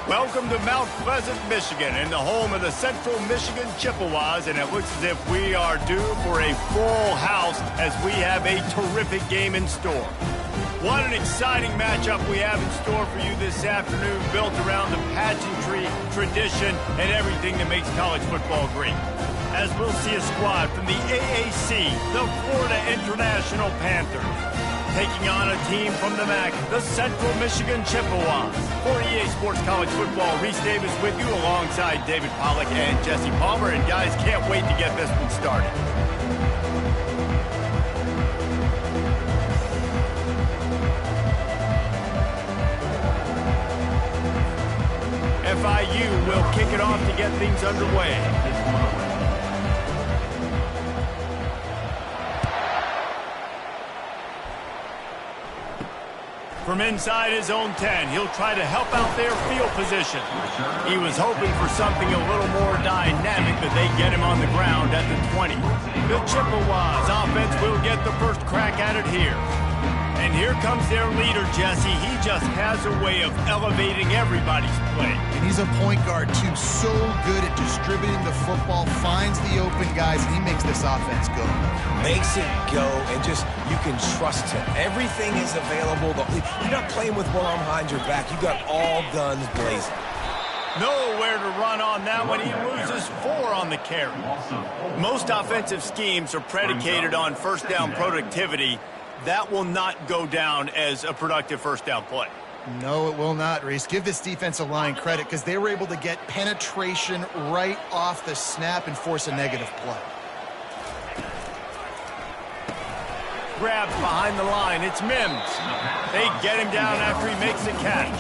Welcome to Mount Pleasant, Michigan, and the home of the Central Michigan Chippewas, and it looks as if we are due for a full house as we have a terrific game in store. What an exciting matchup we have in store for you this afternoon, built around the pageantry, tradition, and everything that makes college football great. As we'll see a squad from the AAC, the Florida International Panthers, taking on a team from the MAC, the Central Michigan Chippewas. For EA Sports College Football, Reese Davis with you alongside David Pollack and Jesse Palmer. And guys, can't wait to get this one started. FIU will kick it off to get things underway. From inside his own 10, he'll try to help out their field position. He was hoping for something a little more dynamic, but they get him on the ground at the 20. The Chippewas offense will get the first crack at it here. And here comes their leader, Jesse. He just has a way of elevating everybody's play. And he's a point guard, too. So good at distributing the football, finds the open guys, and he makes this offense go. Makes it go, and just, you can trust him. Everything is available. You're not playing with one arm behind your back. You got all guns blazing. Nowhere to run on that one. He loses 4 on the carry. Most offensive schemes are predicated on first down productivity. That will not go down as a productive first down play. No, it will not, Reese. Give this defensive line credit because they were able to get penetration right off the snap and force a negative play. Grabs behind the line. It's Mims. They get him down after he makes the catch.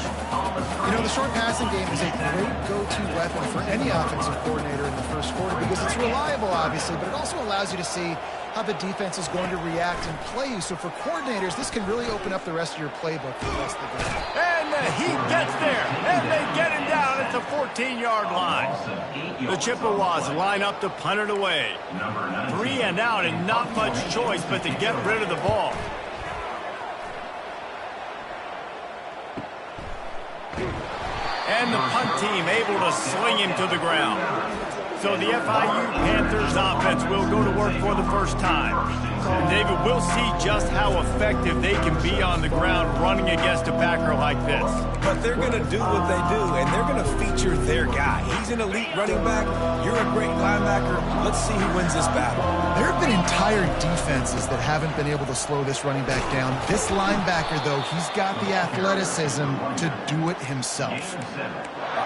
You know, the short passing game is a great go-to weapon for any offensive coordinator in the first quarter because it's reliable, obviously, but it also allows you to see how the defense is going to react and play you. So for coordinators, this can really open up the rest of your playbook for the rest of the game. And he gets there, and they get him down at the 14-yard line. The Chippewas line up to punt it away. 3 and out, and not much choice but to get rid of the ball. And the punt team able to sling him to the ground. So the FIU Panthers offense will go to work for the first time. And David, we'll see just how effective they can be on the ground running against a backer like this. But they're going to do what they do, and they're going to feature their guy. He's an elite running back. You're a great linebacker. Let's see who wins this battle. There have been entire defenses that haven't been able to slow this running back down. This linebacker, though, he's got the athleticism to do it himself.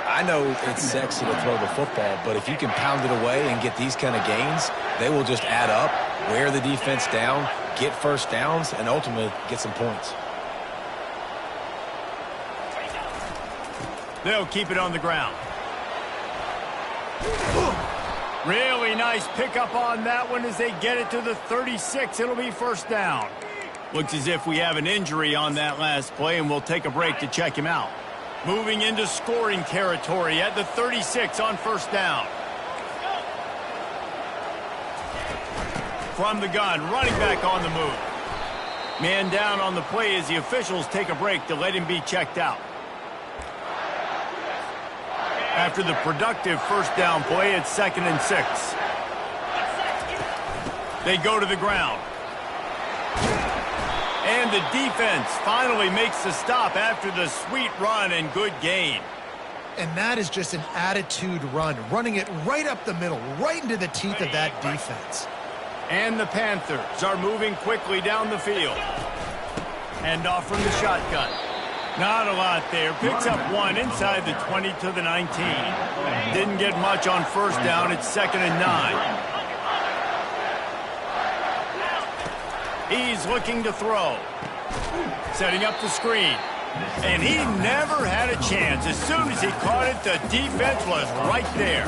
I know it's sexy to throw the football, but if you can pound it away and get these kind of gains, they will just add up, wear the defense down, get first downs, and ultimately get some points. They'll keep it on the ground. Really nice pickup on that one as they get it to the 36. It'll be first down. Looks as if we have an injury on that last play, and we'll take a break to check him out. Moving into scoring territory at the 36 on first down. From the gun, running back on the move. Man down on the play as the officials take a break to let him be checked out. After the productive first down play, it's 2nd and 6. They go to the ground. And the defense finally makes the stop after the sweet run and good gain. And that is just an attitude run, running it right up the middle, right into the teeth of that defense. And the Panthers are moving quickly down the field. And off from the shotgun. Not a lot there. Picks up 1 inside the 20 to the 19. Didn't get much on first down. It's 2nd and 9. He's looking to throw. Setting up the screen. And he never had a chance. As soon as he caught it, the defense was right there.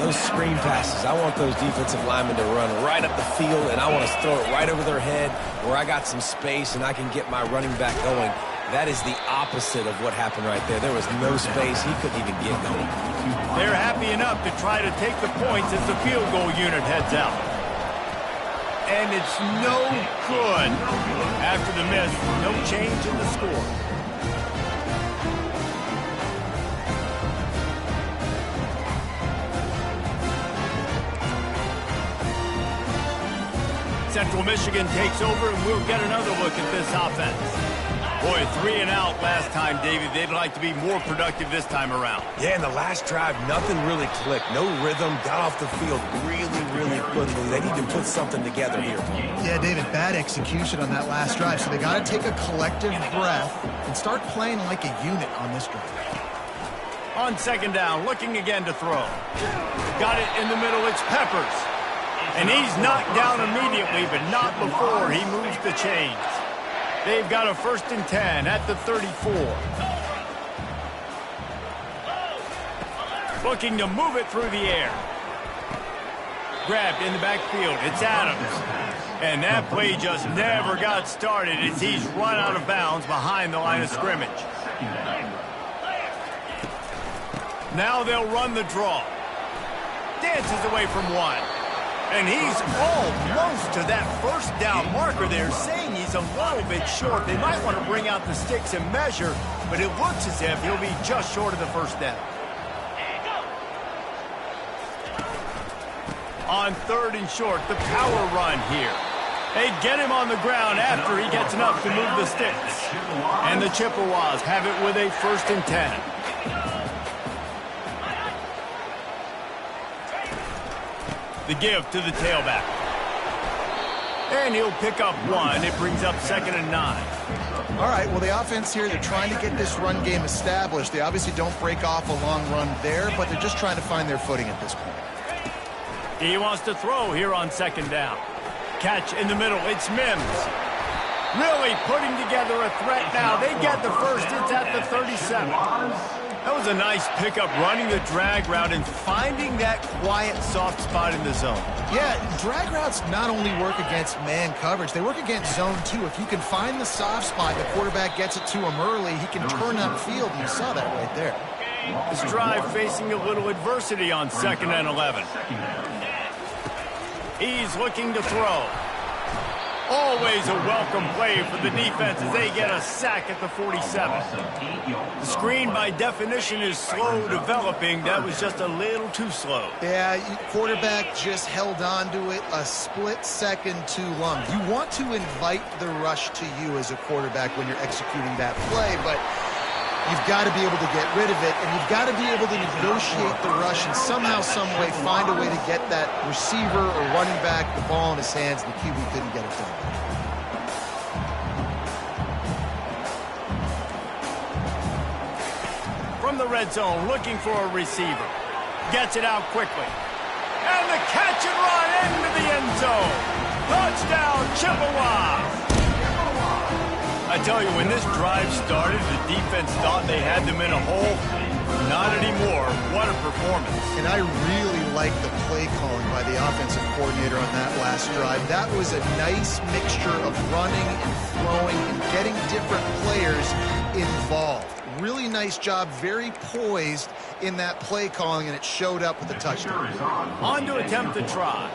Those screen passes, I want those defensive linemen to run right up the field, and I want to throw it right over their head where I got some space and I can get my running back going. That is the opposite of what happened right there. There was no space. He couldn't even get going. They're happy enough to try to take the points as the field goal unit heads out. And it's no good. After the miss, no change in the score. Central Michigan takes over, and we'll get another look at this offense. Boy, 3 and out last time, David. They'd like to be more productive this time around. Yeah, in the last drive, nothing really clicked. No rhythm, got off the field really quickly. They need to put something together here. Yeah, David, bad execution on that last drive, so they got to take a collective breath and start playing like a unit on this drive. On second down, looking again to throw. Got it in the middle, it's Peppers. And he's knocked down immediately, but not before he moves the chains. They've got a 1st and 10 at the 34. Looking to move it through the air. Grabbed in the backfield, it's Adams. And that play just never got started as he's run out of bounds behind the line of scrimmage. Now they'll run the draw. Dances away from one. And he's almost to that 1st down marker there, saying he's a little bit short. They might want to bring out the sticks and measure, but it looks as if he'll be just short of the 1st down. On 3rd and short, the power run here. They get him on the ground after he gets enough to move the sticks. And the Chippewas have it with a 1st and 10. The give to the tailback. And he'll pick up 1. It brings up 2nd and 9. All right, well, the offense here, they're trying to get this run game established. They obviously don't break off a long run there, but they're just trying to find their footing at this point. He wants to throw here on 2nd down. Catch in the middle. It's Mims. Really putting together a threat now. They get the 1st. It's at the 37. That was a nice pickup, running the drag route and finding that quiet, soft spot in the zone. Yeah, drag routes not only work against man coverage, they work against zone too. If you can find the soft spot, the quarterback gets it to him early, he can turn upfield, and you saw that right there. This drive facing a little adversity on 2nd and 11. He's looking to throw. Always a welcome play for the defense as they get a sack at the 47. The screen, by definition, is slow developing. That was just a little too slow. Yeah, quarterback just held on to it a split second too long. You want to invite the rush to you as a quarterback when you're executing that play, but you've got to be able to get rid of it, and you've got to be able to negotiate the rush and somehow, some way, find a way to get that receiver or running back the ball in his hands, and the QB couldn't get it done. From the red zone, looking for a receiver. Gets it out quickly. And the catch and run into the end zone. Touchdown, Chippewas! I tell you, when this drive started, the defense thought they had them in a hole. Not anymore. What a performance. And I really like the play calling by the offensive coordinator on that last drive. That was a nice mixture of running and throwing and getting different players involved. Really nice job, very poised in that play calling, and it showed up with a touchdown. On to attempt the try.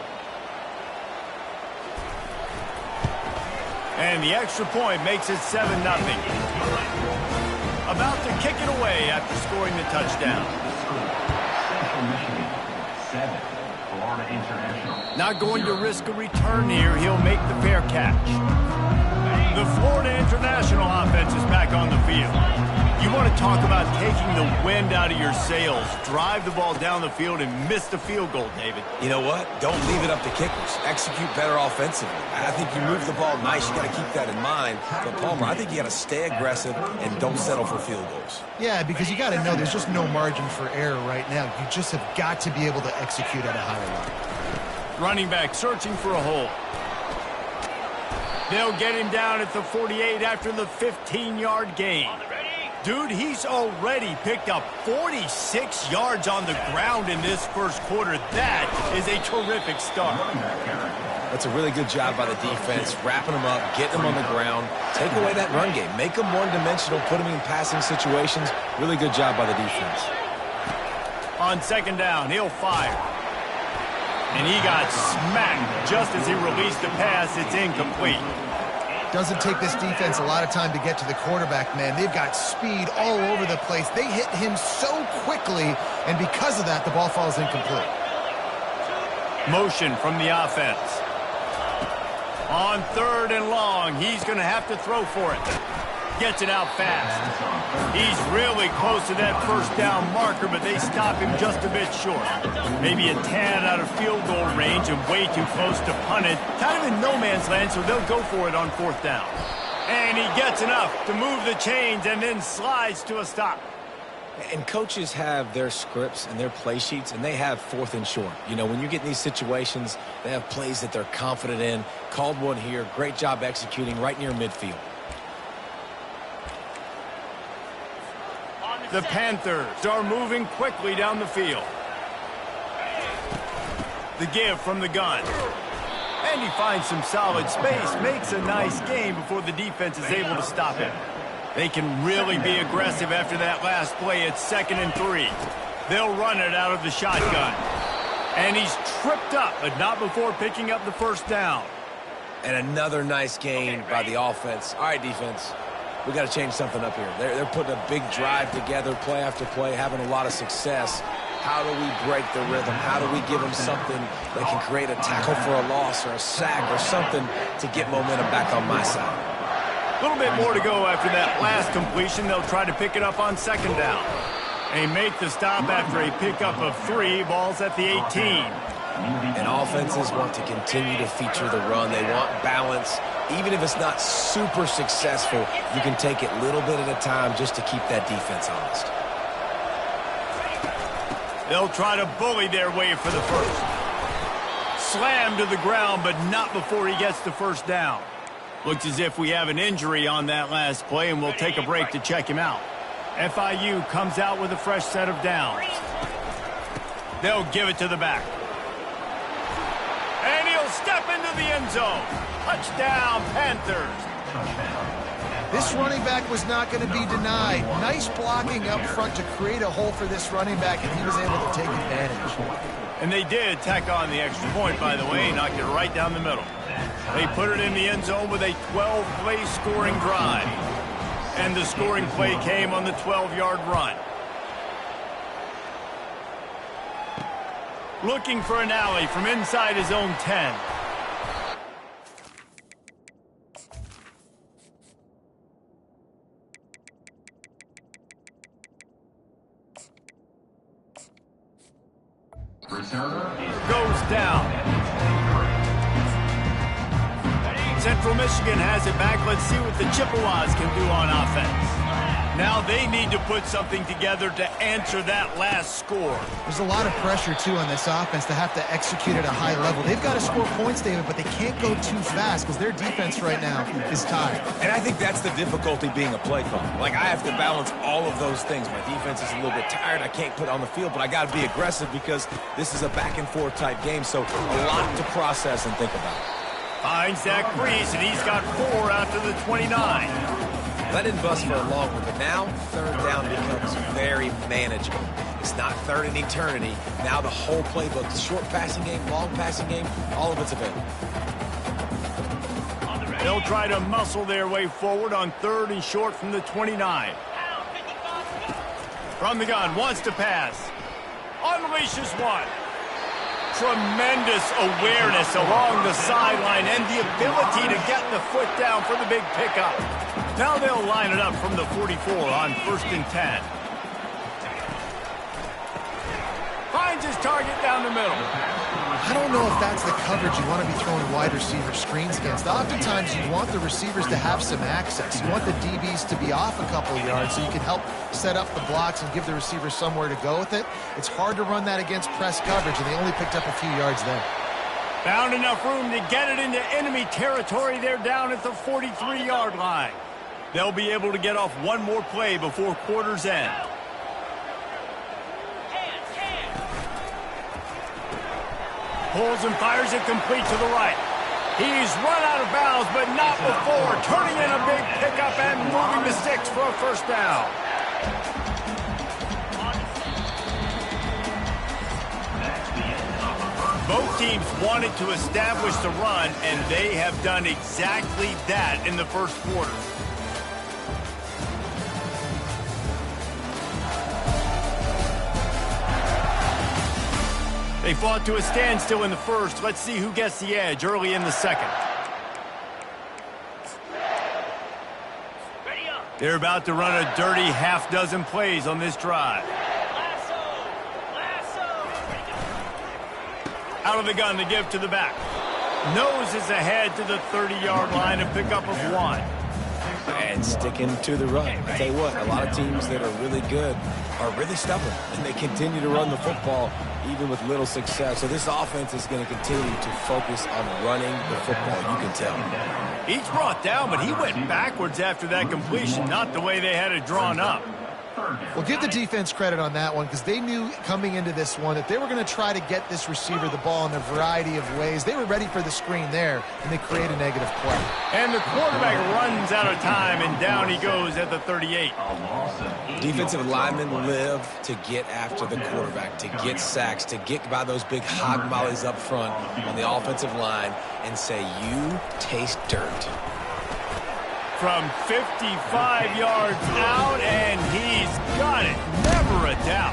And the extra point makes it 7-0. About to kick it away after scoring the touchdown. Not going to risk a return here. He'll make the fair catch. The Florida International offense is back on the field. You want to talk about taking the wind out of your sails. Drive the ball down the field and miss the field goal, David. You know what? Don't leave it up to kickers. Execute better offensively. I think you move the ball nice. You got to keep that in mind. But, Palmer, I think you got to stay aggressive and don't settle for field goals. Yeah, because you got to know there's just no margin for error right now. You just have got to be able to execute at a higher level. Running back searching for a hole. They'll get him down at the 48 after the 15-yard gain. Dude, he's already picked up 46 yards on the ground in this first quarter. That is a terrific start. That's a really good job by the defense, wrapping them up, getting them on the ground. Take away that run game. Make them one-dimensional, put them in passing situations. Really good job by the defense. On second down, he'll fire. And he got smacked just as he released the pass. It's incomplete. Doesn't take this defense a lot of time to get to the quarterback, man. They've got speed all over the place. They hit him so quickly, and because of that, the ball falls incomplete. Motion from the offense. On 3rd and long, he's going to have to throw for it. Gets it out fast. He's really close to that first down marker, but they stop him just a bit short. Maybe a tad out of field goal range and way too close to punt it. Kind of in no man's land, so they'll go for it on 4th down. And he gets enough to move the chains and then slides to a stop. And coaches have their scripts and their play sheets, and they have 4th and short. You know, when you get in these situations, they have plays that they're confident in. Called one here. Great job executing right near midfield. The Panthers are moving quickly down the field. The give from the gun. And he finds some solid space, makes a nice gain before the defense is able to stop him. They can really be aggressive after that last play. It's 2nd and 3. They'll run it out of the shotgun. And he's tripped up, but not before picking up the first down. And another nice gain by the offense. All right, defense. We got to change something up here. They're putting a big drive together, play after play, having a lot of success. How do we break the rhythm? How do we give them something that can create a tackle for a loss or a sack or something to get momentum back on my side? A little bit more to go after that last completion. They'll try to pick it up on 2nd down. They make the stop after a pickup of 3. Ball's at the 18. And offenses want to continue to feature the run. They want balance. Even if it's not super successful, you can take it a little bit at a time just to keep that defense honest. They'll try to bully their way for the first. Slammed to the ground, but not before he gets the first down. Looks as if we have an injury on that last play, and we'll take a break to check him out. FIU comes out with a fresh set of downs. They'll give it to the back. And he'll step into the end zone. Touchdown, Panthers. This running back was not going to be denied. Nice blocking up front to create a hole for this running back, and he was able to take advantage. And they did tack on the extra point, by the way, knocked it right down the middle. They put it in the end zone with a 12-play scoring drive. And the scoring play came on the 12-yard run. Looking for an alley from inside his own 10. Goes down. Central Michigan has it back. Let's see what the Chippewas can do on offense. Now they need to put something together to answer that last score. There's a lot of pressure, too, on this offense to have to execute at a high level. They've got to score points, David, but they can't go too fast because their defense right now is tired. And I think that's the difficulty being a play caller. Like, I have to balance all of those things. My defense is a little bit tired. I can't put it on the field, but I got to be aggressive because this is a back-and-forth type game, so a lot to process and think about. Finds Zach Breeze, and he's got 4 out to the 29. That didn't bust for a long one, but now 3rd down becomes very manageable. It's not 3rd and eternity. Now the whole playbook, the short passing game, long passing game, all of it's available. They'll try to muscle their way forward on 3rd and short from the 29. From the gun, wants to pass. Unleashes one. Tremendous awareness along the sideline and the ability to get the foot down for the big pickup. Now they'll line it up from the 44 on 1st and 10. Finds his target down the middle. I don't know if that's the coverage you want to be throwing wide receiver screens against. Oftentimes, you want the receivers to have some access. You want the DBs to be off a couple of yards so you can help set up the blocks and give the receivers somewhere to go with it. It's hard to run that against press coverage, and they only picked up a few yards there. Found enough room to get it into enemy territory. They're down at the 43-yard line. They'll be able to get off one more play before quarter's end. Pulls and fires it complete to the right. He's run out of bounds, but not before turning in a big pickup and moving the sticks for a first down. Both teams wanted to establish the run, and they have done exactly that in the first quarter. They fought to a standstill in the first. Let's see who gets the edge early in the second. They're about to run a dirty half-dozen plays on this drive. Out of the gun to give to the back. Noses ahead to the 30-yard line, a pickup of 1. And sticking to the run. I tell you what, a lot of teams that are really good are really stubborn, and they continue to run the football even with little success. So this offense is going to continue to focus on running the football, you can tell. Each brought down, but he went backwards after that completion, not the way they had it drawn up. Well, give the defense credit on that one because they knew coming into this one that they were going to try to get this receiver the ball in a variety of ways. They were ready for the screen there, and they create a negative play. And the quarterback runs out of time, and down he goes at the 38. Defensive linemen live to get after the quarterback, to get sacks, to get by those big hog mollies up front on the offensive line and say, you taste dirt. From 55 yards out, and he's got it. Never a doubt.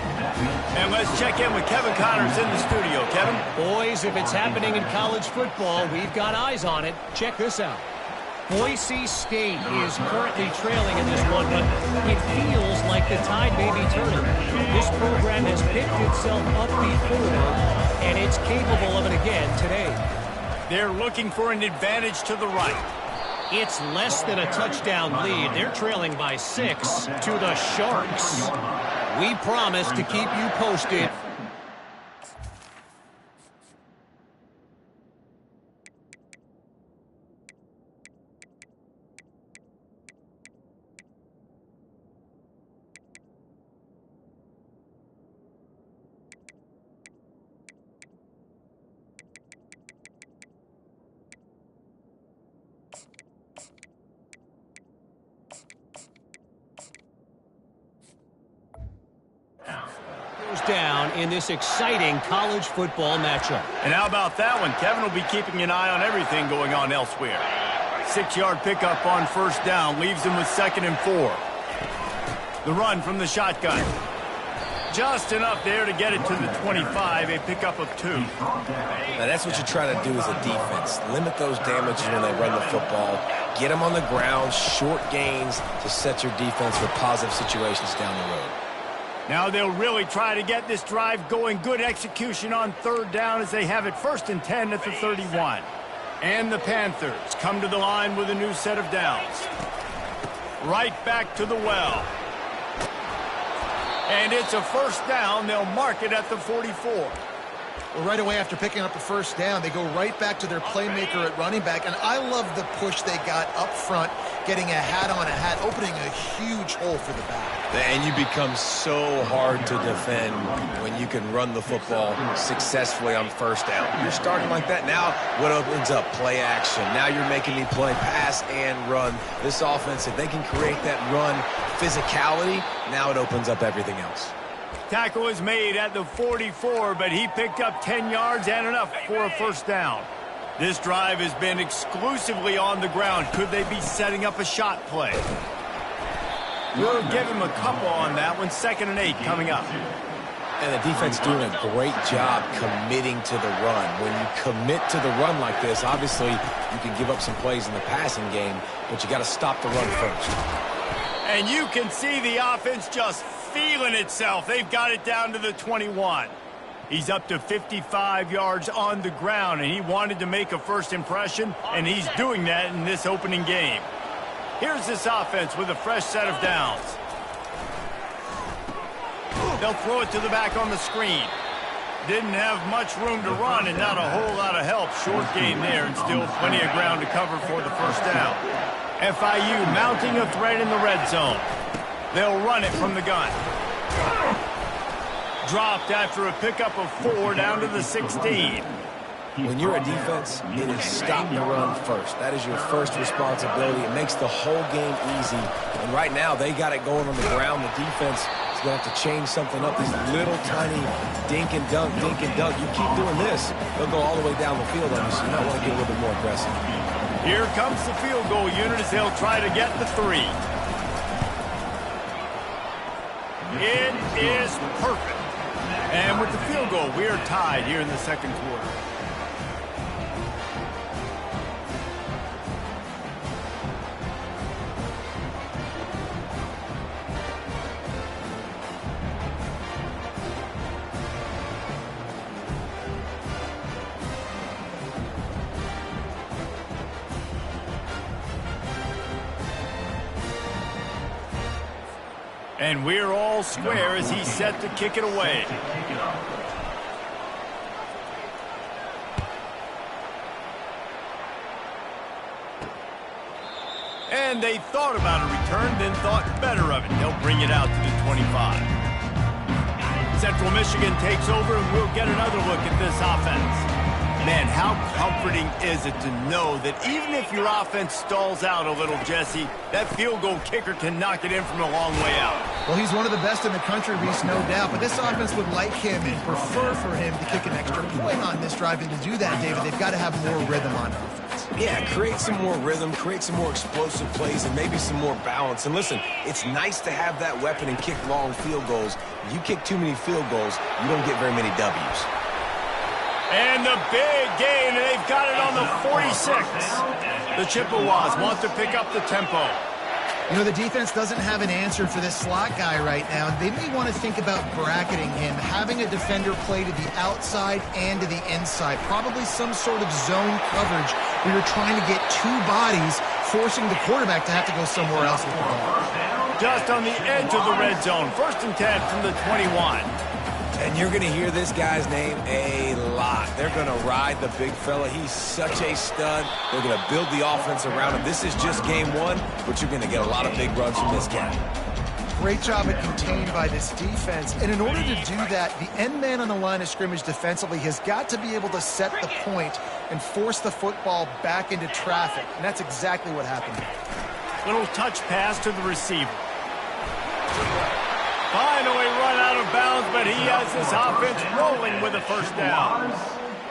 And let's check in with Kevin Connors in the studio. Kevin? Boys, if it's happening in college football, we've got eyes on it. Check this out. Boise State is currently trailing in this one, but it feels like the tide may be turning. This program has picked itself up before, and it's capable of it again today. They're looking for an advantage to the right. It's less than a touchdown lead. They're trailing by 6 to the Sharks. We promise to keep you posted. Down in this exciting college football matchup. And how about that one? Kevin will be keeping an eye on everything going on elsewhere. 6-yard pickup on first down leaves him with 2nd and 4. The run from the shotgun. Just enough there to get it to the 25, a pickup of 2. Now that's what you try to do as a defense. Limit those damages when they run the football. Get them on the ground, short gains to set your defense for positive situations down the road. Now they'll really try to get this drive going. Good execution on 3rd down as they have it 1st and 10 at the 31. And the Panthers come to the line with a new set of downs. Right back to the well. And it's a 1st down. They'll mark it at the 44. Well, right away after picking up a 1st down, they go right back to their playmaker at running back. And I love the push they got up front, getting a hat on a hat, opening a huge hole for the back. And you become so hard to defend when you can run the football successfully on 1st down. You're starting like that. Now what opens up? Play action. Now you're making me play pass and run. This offense, if they can create that run physicality, now it opens up everything else. Tackle is made at the 44, but he picked up 10 yards and enough for a 1st down. This drive has been exclusively on the ground. Could they be setting up a shot play? We'll give him a couple on that one. 2nd and 8 coming up. And the defense doing a great job committing to the run. When you commit to the run like this, obviously you can give up some plays in the passing game, but you got to stop the run first. And you can see the offense just feeling itself. They've got it down to the 21. He's up to 55 yards on the ground, and he wanted to make a first impression, and he's doing that in this opening game. Here's this offense with a fresh set of downs. They'll throw it to the back on the screen. Didn't have much room to run and not a whole lot of help. Short game there and still plenty of ground to cover for the 1st down. FIU mounting a threat in the red zone. They'll run it from the gun. Dropped after a pickup of 4 down to the 16. When you're a defense, it is stop the run first. That is your first responsibility. It makes the whole game easy. And right now, they got it going on the ground. The defense is going to have to change something up. These little tiny dink and dunk, dink and dunk. You keep doing this, they'll go all the way down the field on you, so you might want to get a little bit more aggressive. Here comes the field goal unit as they'll try to get the 3. It is perfect. And with the field goal, we are tied here in the 2nd quarter. And we're all square as he's set to kick it away. And they thought about a return, then thought better of it. They'll bring it out to the 25. Central Michigan takes over, and we'll get another look at this offense. Man, how comforting is it to know that even if your offense stalls out a little, Jesse, that field goal kicker can knock it in from a long way out. Well, he's one of the best in the country, Reese, no doubt. But this offense would like him and prefer for him to kick an extra point on this drive. And to do that, David, they've got to have more rhythm on offense. Yeah, create some more rhythm, create some more explosive plays, and maybe some more balance. And listen, it's nice to have that weapon and kick long field goals. If you kick too many field goals, you don't get very many W's. And the big gain, and they've got it on the 46. The Chippewas want to pick up the tempo. You know, the defense doesn't have an answer for this slot guy right now. They may want to think about bracketing him, having a defender play to the outside and to the inside. Probably some sort of zone coverage where you're trying to get two bodies, forcing the quarterback to have to go somewhere else with the ball. Just on the edge of the red zone. 1st and 10 from the 21. And you're going to hear this guy's name a lot. They're going to ride the big fella. He's such a stud. They're going to build the offense around him. This is just game one, but you're going to get a lot of big runs from this guy. Great job at contained by this defense. And in order to do that, the end man on the line of scrimmage defensively has got to be able to set the point and force the football back into traffic. And that's exactly what happened. Little touch pass to the receiver. Finally run out of bounds, but he has this offense rolling with a first down.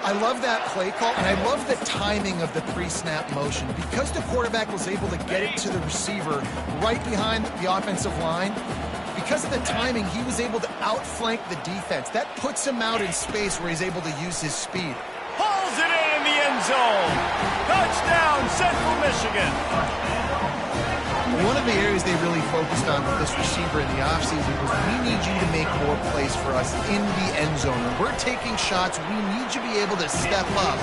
I love that play call, and I love the timing of the pre-snap motion. Because the quarterback was able to get it to the receiver right behind the offensive line, because of the timing, he was able to outflank the defense. That puts him out in space where he's able to use his speed. Pulls it in the end zone. Touchdown, Central Michigan. One of the areas they really focused on with this receiver in the offseason was we need you to make more plays for us in the end zone. When we're taking shots, we need you to be able to step up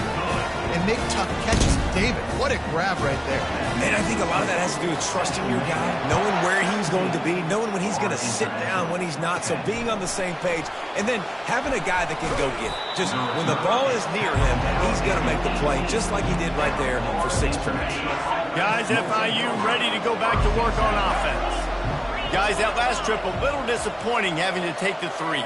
and make tough catches. David, what a grab right there. And I think a lot of that has to do with trusting your guy, knowing where he's going to be, knowing when he's going to sit down, when he's not. So being on the same page, and then having a guy that can go get it. Just when the ball is near him, he's going to make the play, just like he did right there for 6 points. Guys, FIU ready to go back to work on offense. Guys, that last trip, a little disappointing having to take the 3.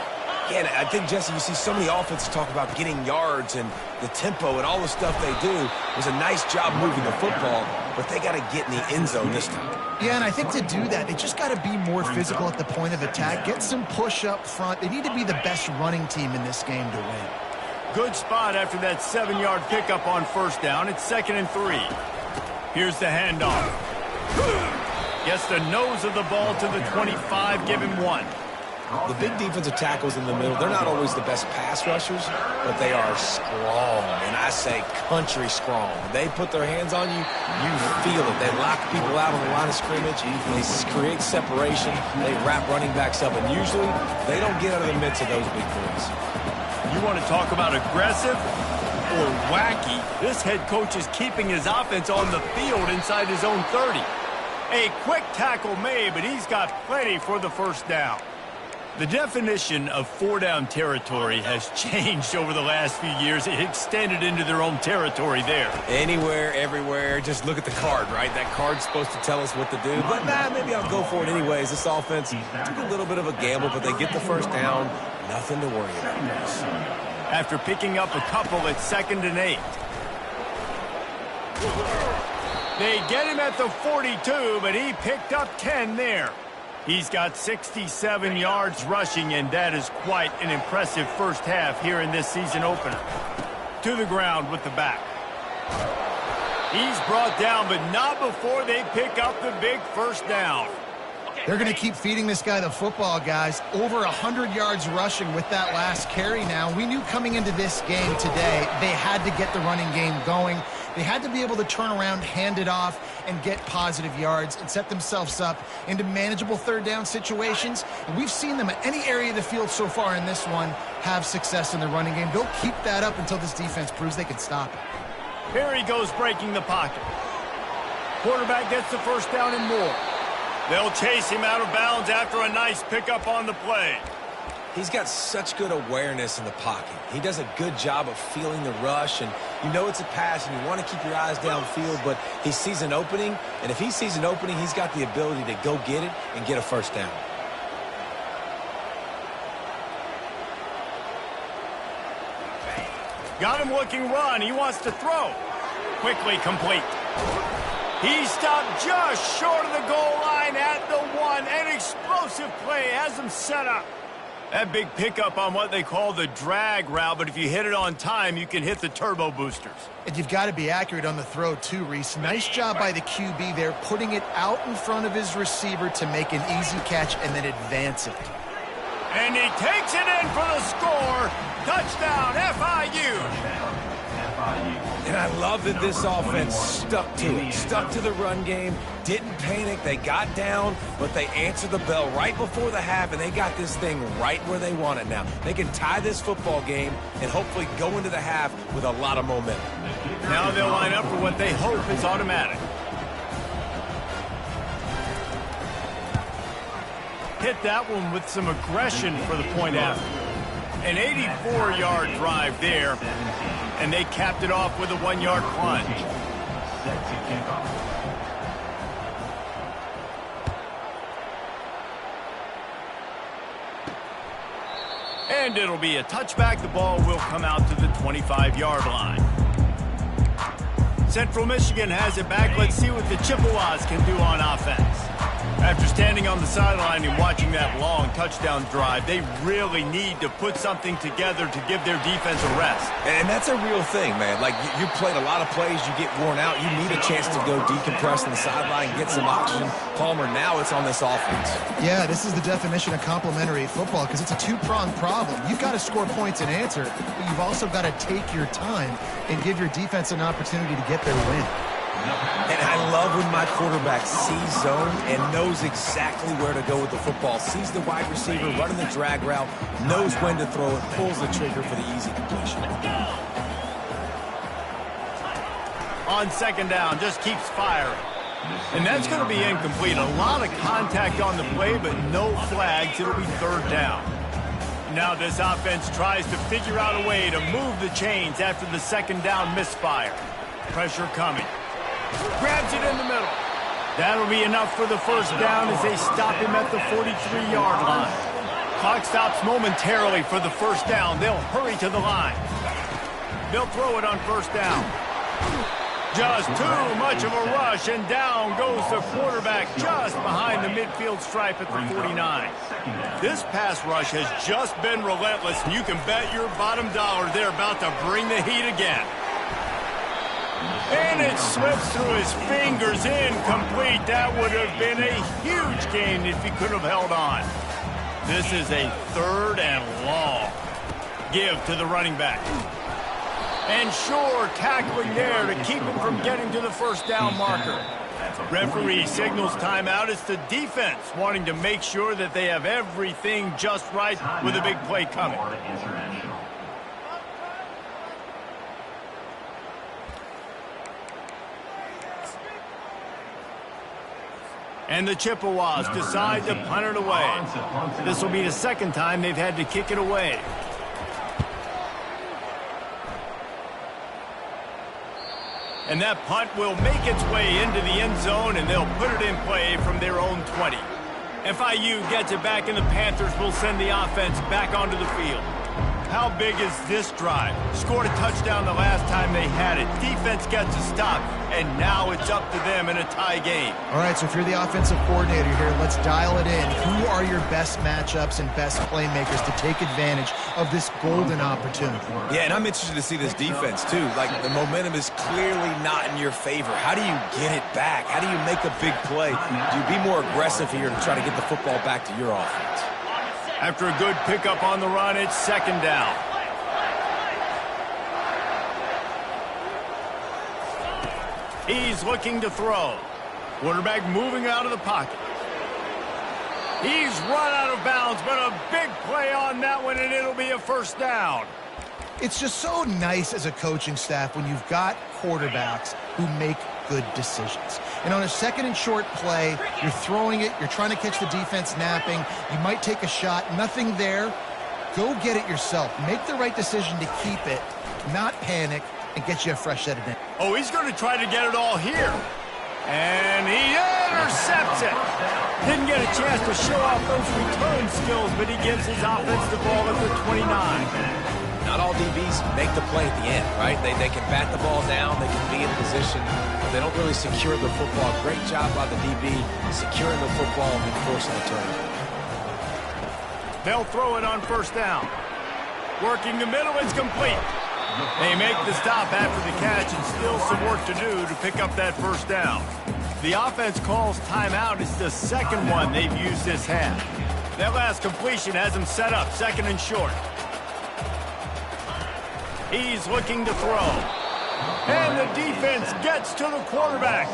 Yeah, and I think, Jesse, you see so many offenses talk about getting yards and the tempo and all the stuff they do. It was a nice job moving the football, but they got to get in the end zone this time. Yeah, and I think to do that, they just got to be more physical at the point of attack, get some push up front. They need to be the best running team in this game to win. Good spot after that 7-yard pickup on first down. It's 2nd and 3. Here's the handoff. Gets the nose of the ball to the 25, give him 1. The big defensive tackles in the middle, they're not always the best pass rushers, but they are strong, and I say country strong. They put their hands on you, you feel it. They lock people out on the line of scrimmage. They create separation. They wrap running backs up, and usually they don't get out of the midst of those big boys. You want to talk about aggressive or wacky? This head coach is keeping his offense on the field inside his own 30. A quick tackle made, but he's got plenty for the first down. The definition of 4-down territory has changed over the last few years. It extended into their own territory there. Anywhere, everywhere, just look at the card, right? That card's supposed to tell us what to do, but maybe I'll go for it anyways. This offense took a little bit of a gamble, but they get the first down. Nothing to worry about. After picking up a couple at 2nd and 8. They get him at the 42, but he picked up 10 there. He's got 67 yards rushing, and that is quite an impressive first half here in this season opener. To the ground with the back. He's brought down, but not before they pick up the big first down. They're going to keep feeding this guy the football, guys. Over 100 yards rushing with that last carry now. We knew coming into this game today they had to get the running game going. They had to be able to turn around, hand it off, and get positive yards and set themselves up into manageable 3rd down situations. And we've seen them at any area of the field so far in this one have success in the running game. They'll keep that up until this defense proves they can stop it. Here he goes breaking the pocket. Quarterback gets the first down and more. They'll chase him out of bounds after a nice pickup on the play. He's got such good awareness in the pocket. He does a good job of feeling the rush, and you know it's a pass, and you want to keep your eyes downfield, but he sees an opening, and if he sees an opening, he's got the ability to go get it and get a first down. Got him looking run. He wants to throw. Quickly complete. He stopped just short of the goal line at the 1. An explosive play has him set up. That big pickup on what they call the drag route, but if you hit it on time, you can hit the turbo boosters. And you've got to be accurate on the throw, too, Reese. Nice job by the QB there, putting it out in front of his receiver to make an easy catch and then advance it. And he takes it in for the score. Touchdown, FIU. And I love that this offense stuck to it, stuck to the run game, didn't panic. They got down, but they answered the bell right before the half, and they got this thing right where they want it now. They can tie this football game and hopefully go into the half with a lot of momentum. Now they'll line up for what they hope is automatic. Hit that one with some aggression for the point after. An 84-yard drive there, and they capped it off with a 1-yard plunge. And it'll be a touchback. The ball will come out to the 25-yard line. Central Michigan has it back. Let's see what the Chippewas can do on offense. After standing on the sideline and watching that long touchdown drive, they really need to put something together to give their defense a rest. And that's a real thing, man. Like, you played a lot of plays, you get worn out, you need a chance to go decompress on the sideline, get some oxygen. Palmer, now it's on this offense. Yeah, this is the definition of complementary football because it's a two-pronged problem. You've got to score points and answer, but you've also got to take your time and give your defense an opportunity to get their win. And I love when my quarterback sees zone and knows exactly where to go with the football. Sees the wide receiver running the drag route, knows when to throw it, pulls the trigger for the easy completion. On second down, just keeps firing. And that's going to be incomplete. A lot of contact on the play, but no flags. It'll be third down. Now this offense tries to figure out a way to move the chains after the second down misfire. Pressure coming. Grabs it in the middle. That'll be enough for the first down as they stop him at the 43-yard line. Clock stops momentarily for the first down. They'll hurry to the line. They'll throw it on first down. Just too much of a rush, and down goes the quarterback just behind the midfield stripe at the 49. This pass rush has just been relentless, and you can bet your bottom dollar they're about to bring the heat again. And it slips through his fingers, incomplete. That would have been a huge gain if he could have held on. This is a third and long. Give to the running back. And sure, tackling there to keep him from getting to the first down marker. Referee signals timeout. It's the defense wanting to make sure that they have everything just right with a big play coming. And the Chippewas decide to punt it away. This will be the second time they've had to kick it away. And that punt will make its way into the end zone, and they'll put it in play from their own 20. FIU gets it back, and the Panthers will send the offense back onto the field. How big is this drive? Scored a touchdown the last time they had it. Defense gets a stop, and now it's up to them in a tie game. All right, so if you're the offensive coordinator here, let's dial it in. Who are your best matchups and best playmakers to take advantage of this golden opportunity? Yeah, and I'm interested to see this defense, too. Like, the momentum is clearly not in your favor. How do you get it back? How do you make a big play? Do you be more aggressive here to try to get the football back to your offense? After a good pickup on the run, it's second down. He's looking to throw. Quarterback moving out of the pocket. He's run out of bounds, but a big play on that one, and it'll be a first down. It's just so nice as a coaching staff when you've got quarterbacks who make good decisions. And on a second and short play, you're throwing it, you're trying to catch the defense napping, you might take a shot, nothing there. Go get it yourself. Make the right decision to keep it, not panic, and get you a fresh set of downs. Oh, he's going to try to get it all here. And he intercepts it. Didn't get a chance to show off those return skills, but he gives his offense the ball at the 29. Not all DBs make the play at the end, right? They can bat the ball down, they can be in position, but they don't really secure the football. Great job by the DB securing the football and forcing the turnover. They'll throw it on first down. Working the middle, it's complete. They make the stop after the catch and still some work to do to pick up that first down. The offense calls timeout. It's the second one they've used this half. That last completion has them set up second and short. He's looking to throw. And the defense gets to the quarterback.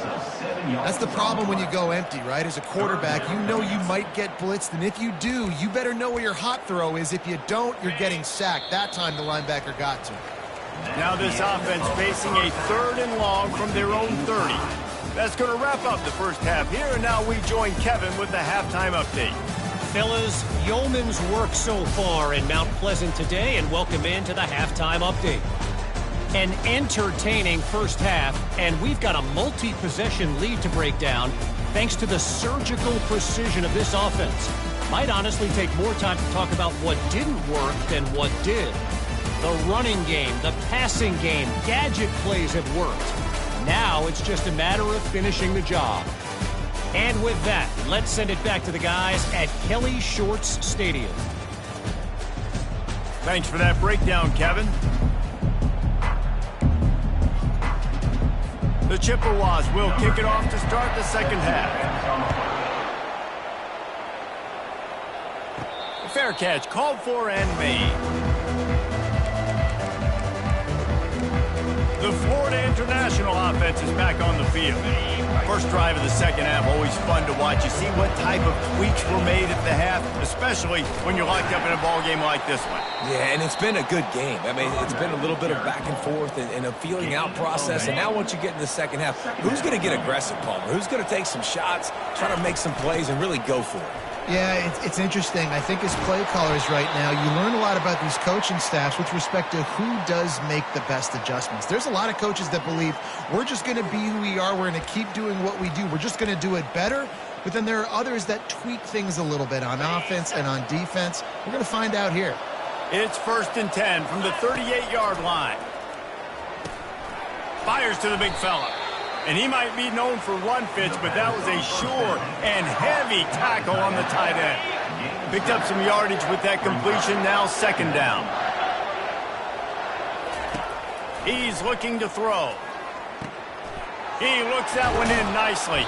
That's the problem when you go empty, right? As a quarterback, you know you might get blitzed, and if you do, you better know where your hot throw is. If you don't, you're getting sacked. That time the linebacker got to. Now this offense facing a 3rd and long from their own 30. That's going to wrap up the first half here, and now we join Kevin with the halftime update. Fellas, yeoman's work so far in Mount Pleasant today, and welcome into the halftime update. An entertaining first half, and we've got a multi-possession lead to break down thanks to the surgical precision of this offense. Might honestly take more time to talk about what didn't work than what did. The running game, the passing game, gadget plays have worked. Now it's just a matter of finishing the job. And with that, let's send it back to the guys at Kelly Shorts Stadium. Thanks for that breakdown, Kevin. The Chippewas will kick it off to start the second half. Fair catch called for and made. The Florida International offense is back on the field. First drive of the second half, always fun to watch. You see what type of tweaks were made at the half, especially when you're locked up in a ball game like this one. Yeah, and it's been a good game. I mean, it's been a little bit of back and forth and a feeling out process. And now once you get in the second half, who's going to get aggressive, Palmer? Who's going to take some shots, try to make some plays, and really go for it? Yeah, it's interesting. I think as play callers right now, you learn a lot about these coaching staffs with respect to who does make the best adjustments. There's a lot of coaches that believe we're just going to be who we are. We're going to keep doing what we do. We're just going to do it better. But then there are others that tweak things a little bit on offense and on defense. We're going to find out here. It's 1st and 10 from the 38-yard line. Fires to the big fella. And he might be known for run fits, but that was a sure and heavy tackle on the tight end. Picked up some yardage with that completion, now second down. He's looking to throw. He looks that one in nicely.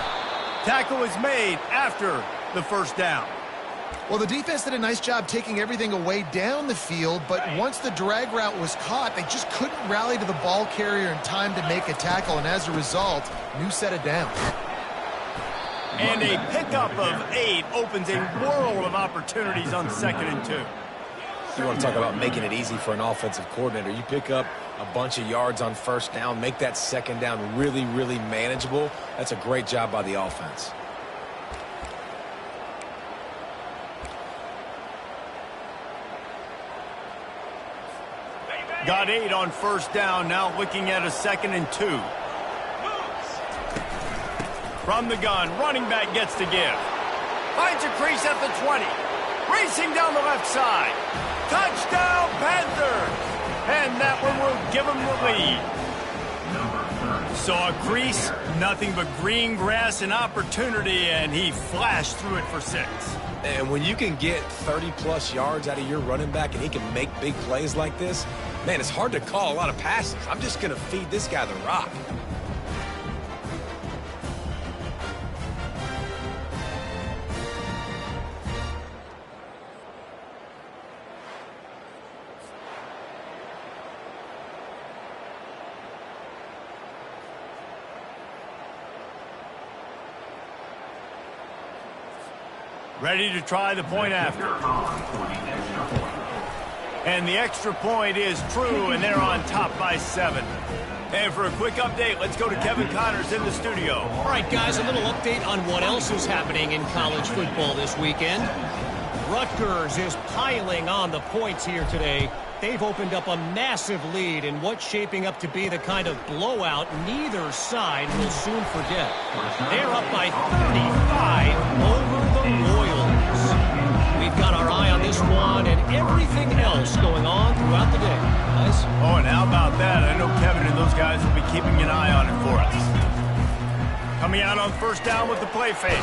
Tackle is made after the first down. Well, the defense did a nice job taking everything away down the field, but once the drag route was caught, they just couldn't rally to the ball carrier in time to make a tackle, and as a result, new set of downs. And a pickup of 8 opens a world of opportunities on 2nd and 2. You want to talk about making it easy for an offensive coordinator. You pick up a bunch of yards on first down, make that second down really, really manageable. That's a great job by the offense. Got 8 on first down, now looking at a 2nd and 2. From the gun, running back gets to give. Finds a crease at the 20. Racing down the left side. Touchdown, Panthers! And that one will give them the lead. Saw a crease, nothing but green grass and opportunity, and he flashed through it for 6. And when you can get 30-plus yards out of your running back and he can make big plays like this, man, it's hard to call a lot of passes. I'm just going to feed this guy the rock. Ready to try the point after. And the extra point is true, and they're on top by 7. And for a quick update, let's go to Kevin Connors in the studio. All right, guys, a little update on what else is happening in college football this weekend. Rutgers is piling on the points here today. They've opened up a massive lead in what's shaping up to be the kind of blowout neither side will soon forget. They're up by 35 over the Royals. We've got our eye on this one and everything else going on throughout the day. Guys? Oh, and how about that? I know Kevin and those guys will be keeping an eye on it for us. Coming out on first down with the play fake.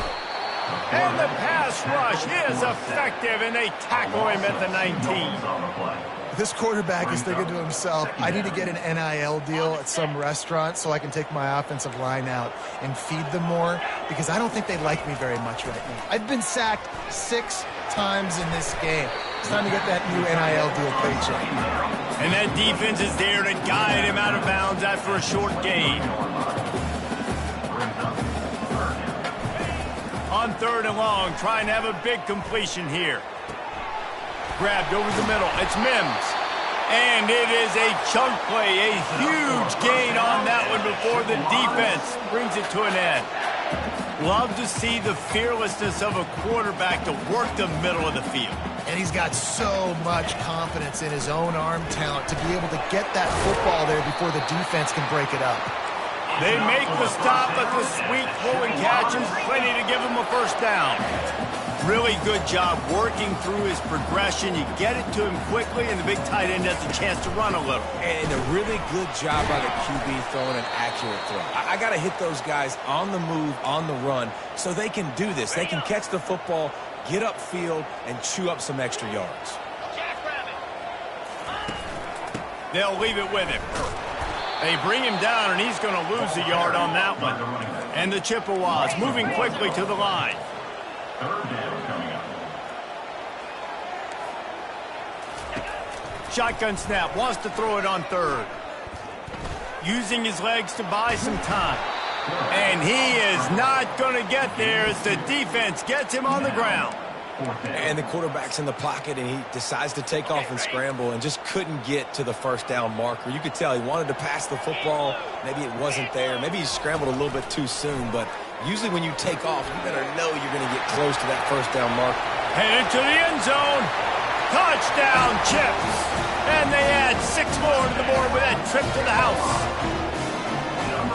And the pass rush is effective, and they tackle him at the 19. This quarterback is thinking to himself, I need to get an NIL deal at some restaurant so I can take my offensive line out and feed them more, because I don't think they like me very much right now. I've been sacked 6 times in this game. It's time to get that new NIL deal paycheck. And that defense is there to guide him out of bounds after a short gain. On third and long, trying to have a big completion here. Grabbed over the middle. It's Mims. And it is a chunk play. A huge gain on that one before the defense brings it to an end. Love to see the fearlessness of a quarterback to work the middle of the field. And he's got so much confidence in his own arm talent to be able to get that football there before the defense can break it up. They make the stop at the sweet flowing catches. Plenty to give him a first down. Really good job working through his progression. You get it to him quickly, and the big tight end has a chance to run a little. And a really good job by the QB throwing an accurate throw. I got to hit those guys on the move, on the run, so they can do this. They can catch the football, get upfield, and chew up some extra yards. They'll leave it with him. They bring him down, and he's going to lose a yard on that one. And the Chippewas moving quickly to the line. Shotgun snap, wants to throw it on third. Using his legs to buy some time. And he is not going to get there as the defense gets him on the ground. And the quarterback's in the pocket, and he decides to take off and scramble and just couldn't get to the first down marker. You could tell he wanted to pass the football. Maybe it wasn't there. Maybe he scrambled a little bit too soon. But usually when you take off, you better know you're going to get close to that first down marker. Headed to the end zone. Touchdown, Chips. And they add 6 more to the board with that trip to the house.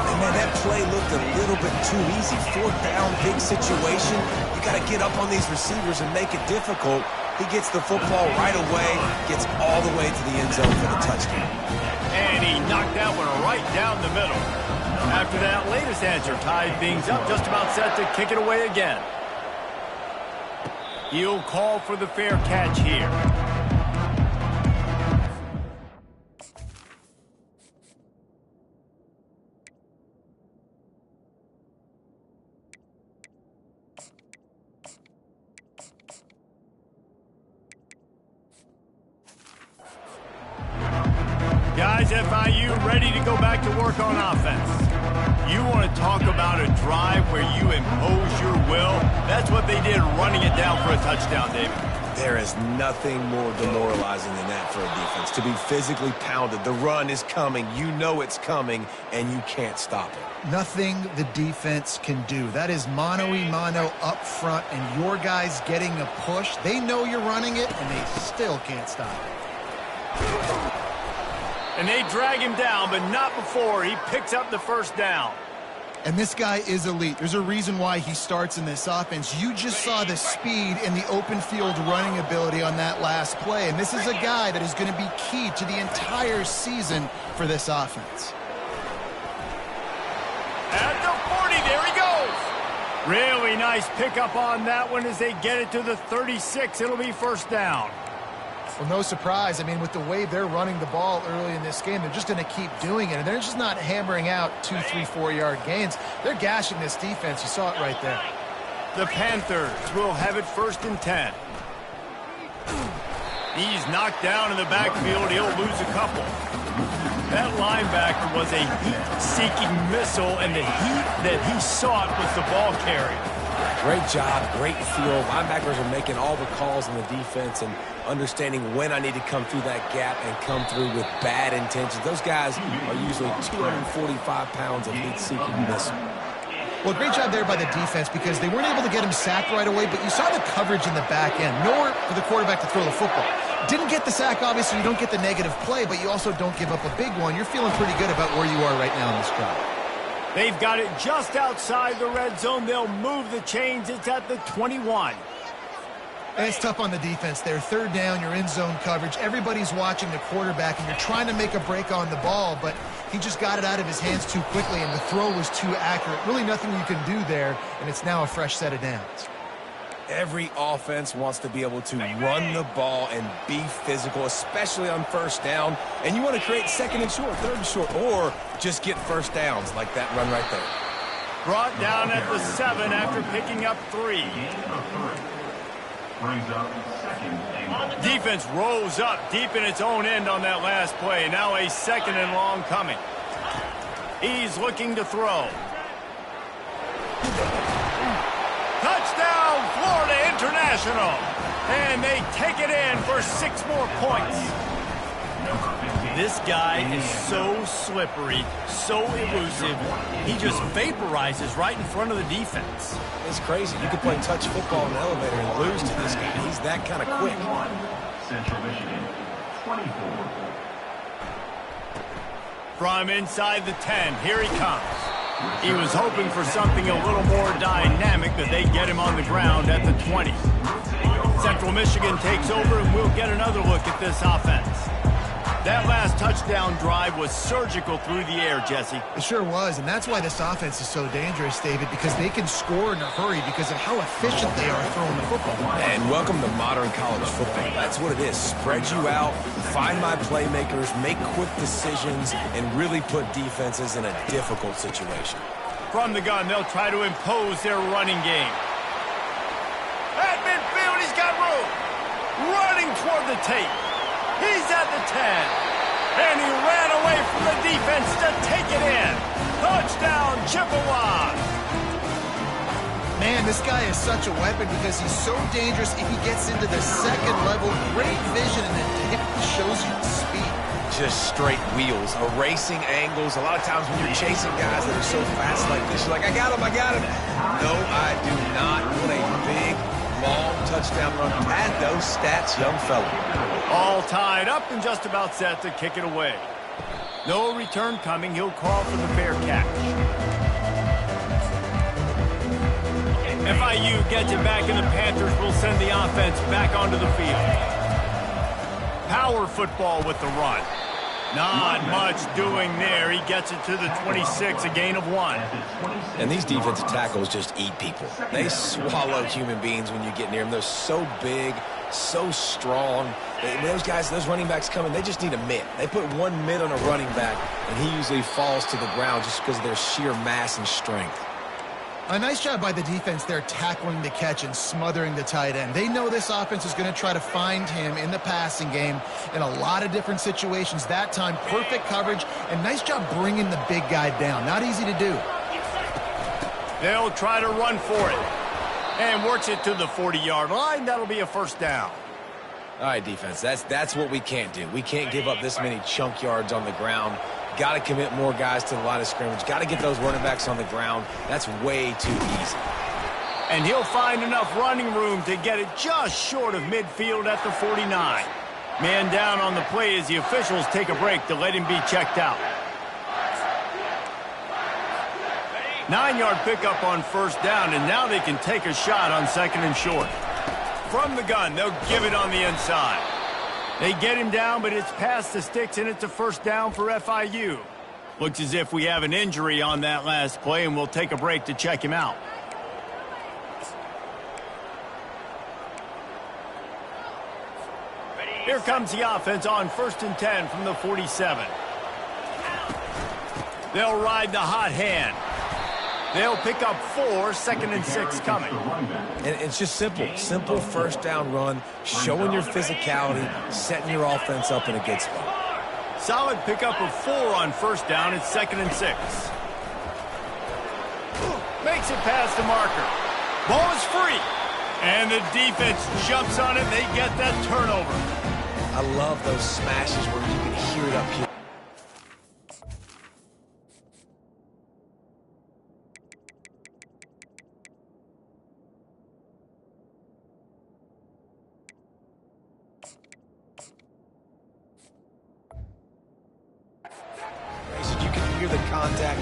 And man, that play looked a little bit too easy. 4th down, big situation. You got to get up on these receivers and make it difficult. He gets the football right away, gets all the way to the end zone for the touchdown. And he knocked that one right down the middle. After that latest answer tied things up, just about set to kick it away again. He'll call for the fair catch here. Guys, FIU ready to go back to work on offense. You want to talk about a drive where you impose your will? That's what they did, running it down for a touchdown, David. There is nothing more demoralizing than that for a defense. To be physically pounded. The run is coming. You know it's coming, and you can't stop it. Nothing the defense can do. That is mano-a-mano up front, and your guys getting a push. They know you're running it, and they still can't stop it. And they drag him down, but not before he picks up the first down. And this guy is elite. There's a reason why he starts in this offense. You just saw the speed and the open field running ability on that last play. And this is a guy that is going to be key to the entire season for this offense. At the 40, there he goes. Really nice pickup on that one as they get it to the 36. It'll be first down. Well, no surprise. I mean, with the way they're running the ball early in this game, they're just going to keep doing it. And they're just not hammering out 2, 3, 4-yard gains. They're gashing this defense. You saw it right there. The Panthers will have it 1st and 10. He's knocked down in the backfield. He'll lose a couple. That linebacker was a heat-seeking missile, and the heat that he sought was the ball carrier. Great job, great feel. Linebackers are making all the calls in the defense and understanding when I need to come through that gap and come through with bad intentions. Those guys are usually 245 pounds of heat-seeking missile. Well, great job there by the defense because they weren't able to get him sacked right away, but you saw the coverage in the back end. Nowhere for the quarterback to throw the football. Didn't get the sack, obviously. You don't get the negative play, but you also don't give up a big one. You're feeling pretty good about where you are right now in this drive. They've got it just outside the red zone. They'll move the chains. It's at the 21. And it's tough on the defense there. Third down, you're in zone coverage. Everybody's watching the quarterback, and you're trying to make a break on the ball, but he just got it out of his hands too quickly, and the throw was too accurate. Really nothing you can do there, and it's now a fresh set of downs. Every offense wants to be able to run the ball and be physical, especially on first down. And you want to create second and short, third and short, or just get first downs like that run right there. Brought down at the 7 after picking up 3. Defense rose up deep in its own end on that last play. Now a second and long coming. He's looking to throw. Touchdown, Florida International. And they take it in for 6 more points. This guy is so slippery, so elusive. He just vaporizes right in front of the defense. It's crazy. You could play touch football in an elevator and lose to this guy. He's that kind of quick. Central Michigan, 24. From inside the 10, here he comes. He was hoping for something a little more dynamic, but they get him on the ground at the 20. Central Michigan takes over, and we'll get another look at this offense. That last touchdown drive was surgical through the air, Jesse. It sure was, and that's why this offense is so dangerous, David, because they can score in a hurry because of how efficient they are throwing the football. And welcome to modern college football. That's what it is. Spread you out, find my playmakers, make quick decisions, and really put defenses in a difficult situation. From the gun, they'll try to impose their running game. At midfield, he's got room. Running toward the tape. He's at the 10. And he ran away from the defense to take it in. Touchdown, Chippewa. Man, this guy is such a weapon because he's so dangerous if he gets into the second level. Great vision, and it shows you speed. Just straight wheels, erasing angles. A lot of times when you're chasing guys that are so fast like this, you're like, I got him, I got him. No, I do not. What a big, long touchdown run. Pad those stats, young fella. All tied up and just about set to kick it away. No return coming. He'll call for the fair catch. FIU gets it back, and the Panthers will send the offense back onto the field. Power football with the run. Not much doing there. He gets it to the 26, a gain of 1. And these defensive tackles just eat people. They swallow human beings when you get near them. They're so big, so strong. Those guys, those running backs come in, they just need a mitt. They put one mitt on a running back, and he usually falls to the ground just because of their sheer mass and strength. A nice job by the defense there tackling the catch and smothering the tight end. They know this offense is going to try to find him in the passing game in a lot of different situations. That time, perfect coverage, and nice job bringing the big guy down. Not easy to do. They'll try to run for it. And works it to the 40-yard line. That'll be a first down. All right, defense, that's what we can't do. We can't give up this many chunk yards on the ground. Got to commit more guys to the line of scrimmage. Got to get those running backs on the ground. That's way too easy. And he'll find enough running room to get it just short of midfield at the 49. Man down on the play as the officials take a break to let him be checked out. 9-yard pickup on first down, and now they can take a shot on second and short. From the gun, they'll give it on the inside. They get him down, but it's past the sticks, and it's a first down for FIU. Looks as if we have an injury on that last play, and we'll take a break to check him out. Here comes the offense on 1st and 10 from the 47. They'll ride the hot hand. They'll pick up 4, 2nd and 6 coming. And it's just simple first down run, showing your physicality, setting your offense up in a good spot. Solid pickup of 4 on first down. It's 2nd and 6. Makes it past the marker. Ball is free. And the defense jumps on it. They get that turnover. I love those smashes where you can hear it up here. You can hear the contact.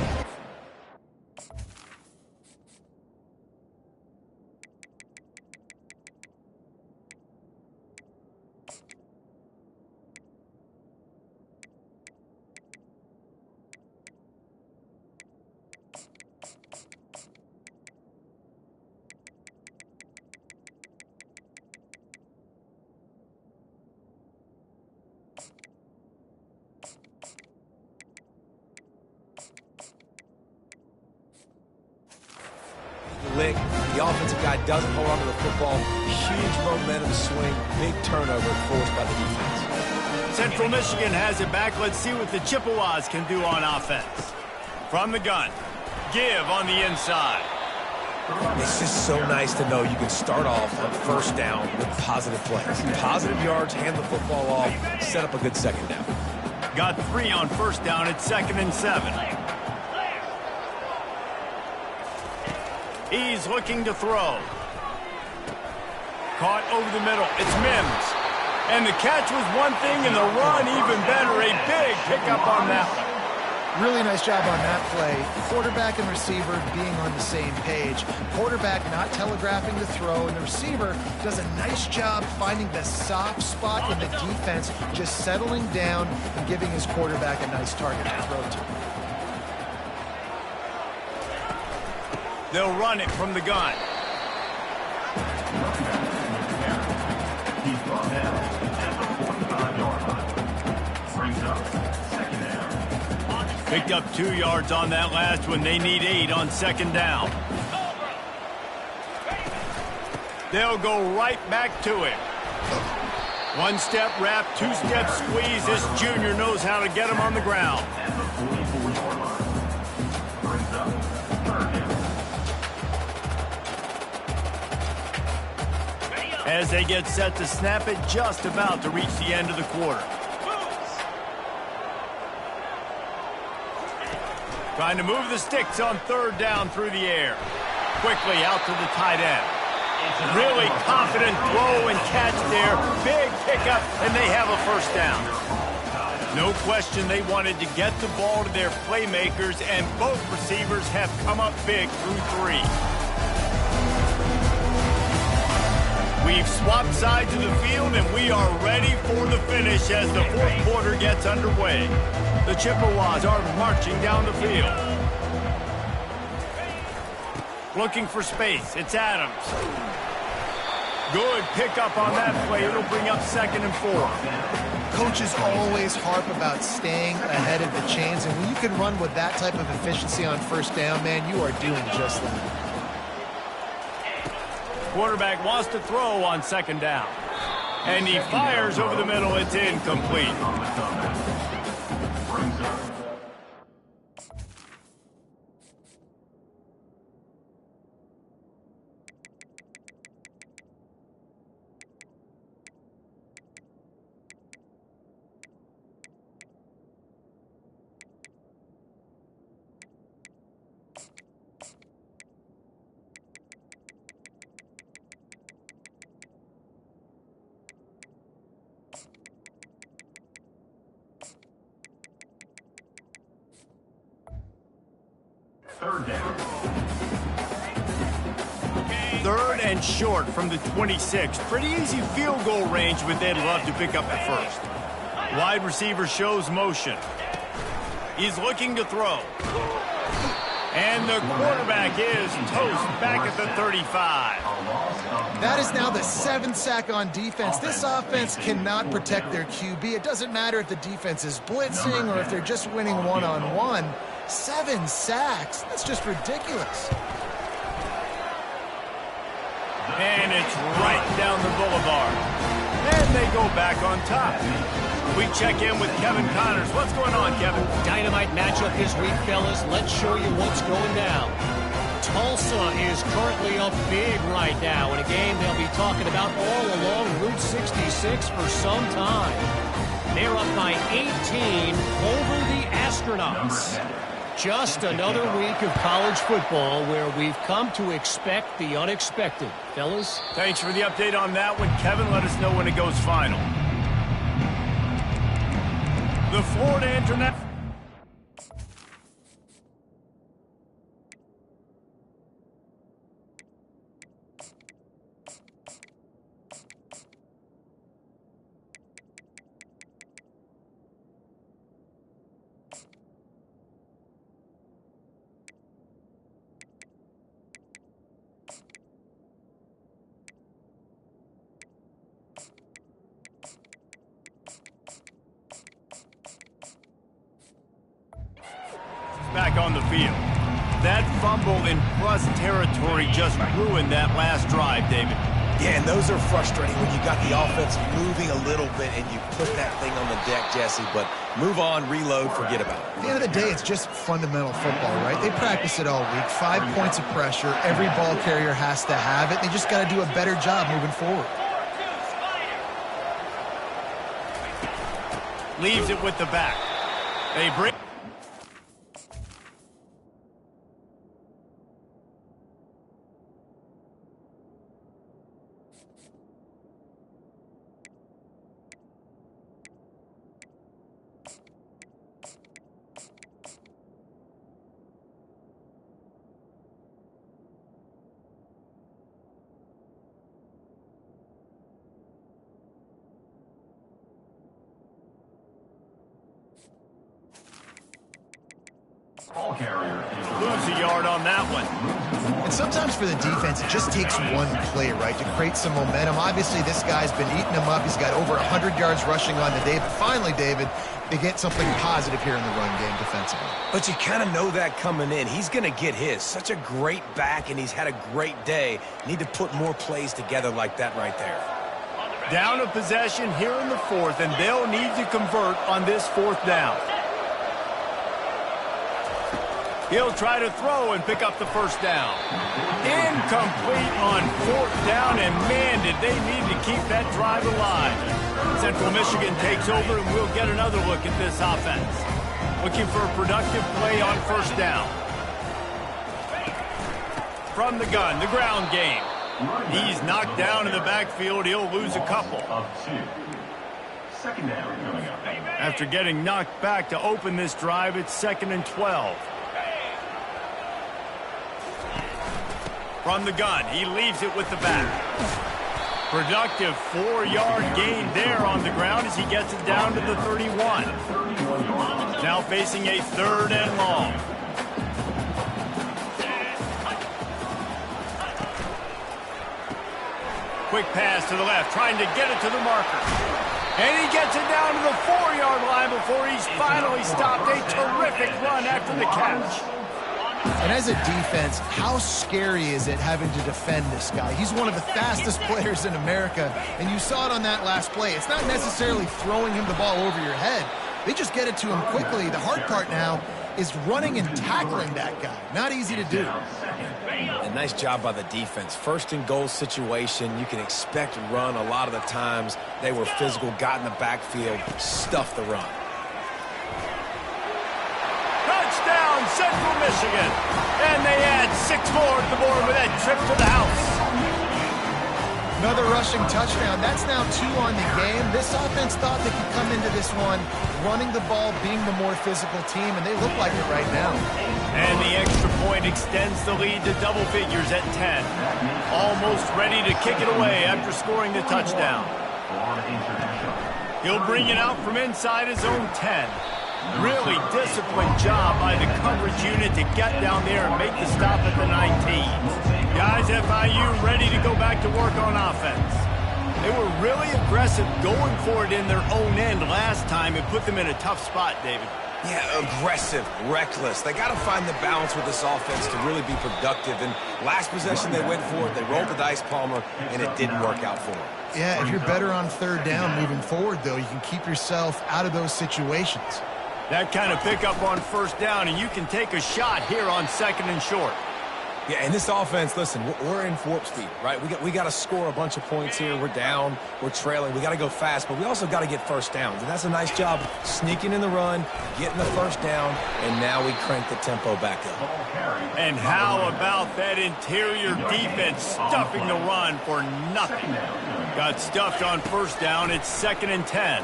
Lick. The offensive guy doesn't hold on to the football. Huge momentum swing, big turnover forced by the defense. Central Michigan has it back. Let's see what the Chippewas can do on offense. From the gun, give on the inside. It's just so nice to know you can start off on first down with positive plays. Positive yards, hand the football off, set up a good second down. Got 3 on first down at 2nd and 7. He's looking to throw. Caught over the middle. It's Mims. And the catch was one thing, and the run even better. A big pickup on that one. Really nice job on that play. Quarterback and receiver being on the same page. Quarterback not telegraphing the throw, and the receiver does a nice job finding the soft spot in the defense, just settling down and giving his quarterback a nice target to throw to. They'll run it from the gun. He's brought down at the 45-yard line. Brings up second down. Picked up 2 yards on that last one. They need 8 on second down. They'll go right back to it. 1-step wrap, 2-step squeeze. This junior knows how to get him on the ground. At the 44-yard line. Brings up third down. As they get set to snap it, just about to reach the end of the quarter. Trying to move the sticks on third down through the air. Quickly out to the tight end. Really confident throw and catch there. Big pickup, and they have a first down. No question they wanted to get the ball to their playmakers, and both receivers have come up big through 3. We've swapped sides of the field, and we are ready for the finish as the fourth quarter gets underway. The Chippewas are marching down the field. Looking for space. It's Adams. Good pickup on that play. It'll bring up 2nd and 4. Coaches always harp about staying ahead of the chains, and when you can run with that type of efficiency on first down, man, you are doing just that. Quarterback wants to throw on second down. And he fires over the middle. It's incomplete. Brings up third down. 3rd and short from the 26. Pretty easy field goal range, but they'd love to pick up the first. Wide receiver shows motion. He's looking to throw. And the quarterback is toast back at the 35. That is now the 7th sack on defense. This offense cannot protect their QB. It doesn't matter if the defense is blitzing or if they're just winning one-on-one. 7 sacks. That's just ridiculous. And it's right down the boulevard. And they go back on top. We check in with Kevin Connors. What's going on, Kevin? Dynamite matchup this week, fellas. Let's show you what's going down. Tulsa is currently up big right now in a game they'll be talking about all along Route 66 for some time. They're up by 18 over the Astronauts. Just another week of college football where we've come to expect the unexpected. Fellas? Thanks for the update on that one, Kevin. Let us know when it goes final. The Florida International. Back on the field. That fumble in plus territory just ruined that last drive, David. Yeah, and those are frustrating when you got the offense moving a little bit and you put that thing on the deck, Jesse. But move on, reload, forget about it. At the end of the day, it's just fundamental football, right? They practice it all week. 5 points of pressure. Every ball carrier has to have it. They just got to do a better job moving forward. Leaves it with the back. They bring... Ball carrier is Lose a yard on that one. And sometimes for the defense, it just takes one play, right, to create some momentum. Obviously, this guy's been eating them up. He's got over 100 yards rushing on the day. But finally, David, they get something positive here in the run game defensively. But you kind of know that coming in. He's going to get his. Such a great back, and he's had a great day. Need to put more plays together like that right there. Down a possession here in the fourth, and they'll need to convert on this fourth down. He'll try to throw and pick up the first down. Incomplete on fourth down, and man, did they need to keep that drive alive. Central Michigan takes over, and we'll get another look at this offense. Looking for a productive play on first down. From the gun, the ground game. He's knocked down in the backfield. He'll lose a couple. of 2. Second down coming up. After getting knocked back to open this drive, it's 2nd and 12. From the gun, he leaves it with the back. Productive 4-yard gain there on the ground as he gets it down to the 31. Now facing a 3rd and long. Quick pass to the left, trying to get it to the marker. And he gets it down to the 4-yard line before he's finally stopped. A terrific run after the catch. And as a defense, how scary is it having to defend this guy? He's one of the fastest players in America, and you saw it on that last play. It's not necessarily throwing him the ball over your head. They just get it to him quickly. The hard part now is running and tackling that guy. Not easy to do. A nice job by the defense. 1st and goal situation, you can expect run a lot of the times. They were physical, got in the backfield, stuffed the run. Touchdown, Central Michigan. And they add 6 more to the board with that trip to the house. Another rushing touchdown. That's now 2 on the game. This offense thought they could come into this one running the ball, being the more physical team, and they look like it right now. And the extra point extends the lead to double figures at 10. Almost ready to kick it away after scoring the touchdown. He'll bring it out from inside his own 10. Really disciplined job by the coverage unit to get down there and make the stop at the 19. Guys, FIU ready to go back to work on offense. They were really aggressive going for it in their own end last time. It put them in a tough spot, David. Yeah, aggressive, reckless. They got to find the balance with this offense to really be productive. And last possession they went for it. They rolled the dice, Palmer, and it didn't work out for them. Yeah, if you're better on 3rd down moving forward, though, you can keep yourself out of those situations. That kind of pickup on 1st down, and you can take a shot here on 2nd and short. Yeah, and this offense, listen, we're in warp speed, right? We got to score a bunch of points here. We're down. We're trailing. We got to go fast, but we also got to get first downs. And that's a nice job sneaking in the run, getting the first down, and now we crank the tempo back up. And how about that interior defense stuffing the run for nothing? Got stuffed on first down. It's 2nd and 10.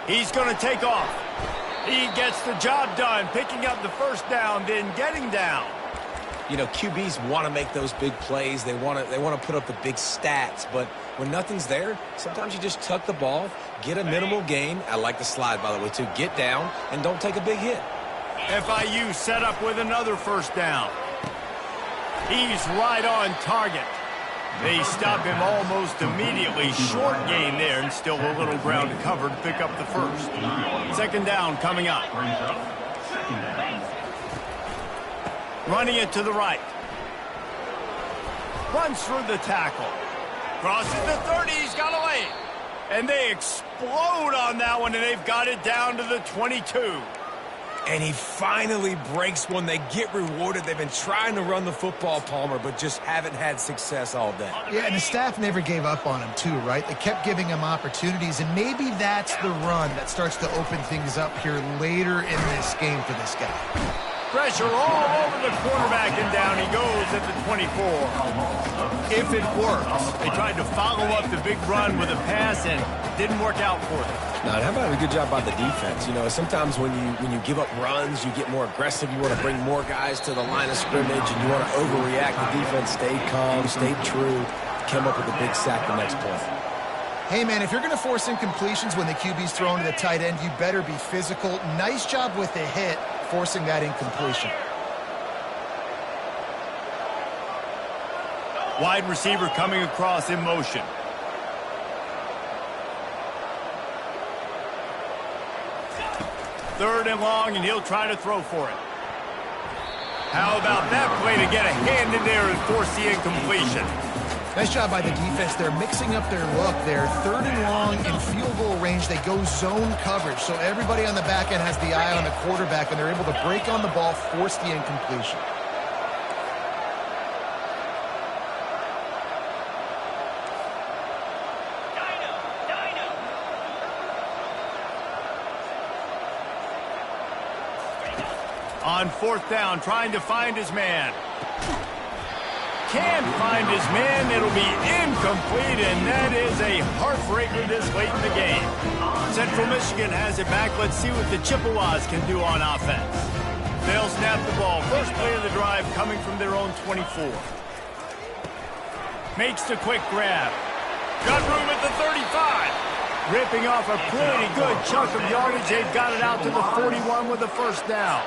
He's going to take off. He gets the job done, picking up the first down, then getting down. You know, QBs want to make those big plays. They want to put up the big stats. But when nothing's there, sometimes you just tuck the ball, get a minimal gain. I like the slide, by the way, too. Get down and don't take a big hit. FIU set up with another first down. He's right on target. They stop him almost immediately. Short gain there, and still a little ground to cover to pick up the first. 2nd down coming up. Running it to the right. Runs through the tackle. Crosses the 30. He's got a lane. And they explode on that one, and they've got it down to the 22. And he finally breaks one. They get rewarded. They've been trying to run the football, Palmer, but just haven't had success all day. Yeah, and the staff never gave up on him, too, right? They kept giving him opportunities, and maybe that's the run that starts to open things up here later in this game for this guy. Pressure all over the quarterback, and down he goes at the 24. If it works, they tried to follow up the big run with a pass, and didn't work out for them. Now, how about a good job by the defense? You know, sometimes when you give up runs, you get more aggressive. You want to bring more guys to the line of scrimmage, and you want to overreact. The defense stayed calm, stayed true, came up with a big sack the next play. Hey, man, if you're going to force incompletions when the QB's thrown to the tight end, you better be physical. Nice job with the hit, forcing that incompletion. Wide receiver coming across in motion. Third and long, and he'll try to throw for it. How about that play to get a hand in there and force the incompletion? Nice job by the defense. They're mixing up their look there. 3rd and long in field goal range. They go zone coverage. So everybody on the back end has the eye on the quarterback, and they're able to break on the ball, force the incompletion. On 4th down, trying to find his man. Can't find his man. It'll be incomplete, and that is a heartbreaker this late in the game. Central Michigan has it back. Let's see what the Chippewas can do on offense. They'll snap the ball. First play of the drive coming from their own 24. Makes the quick grab. Got room at the 35. Ripping off a pretty good chunk of yardage. They've got it out to the 41 with the first down.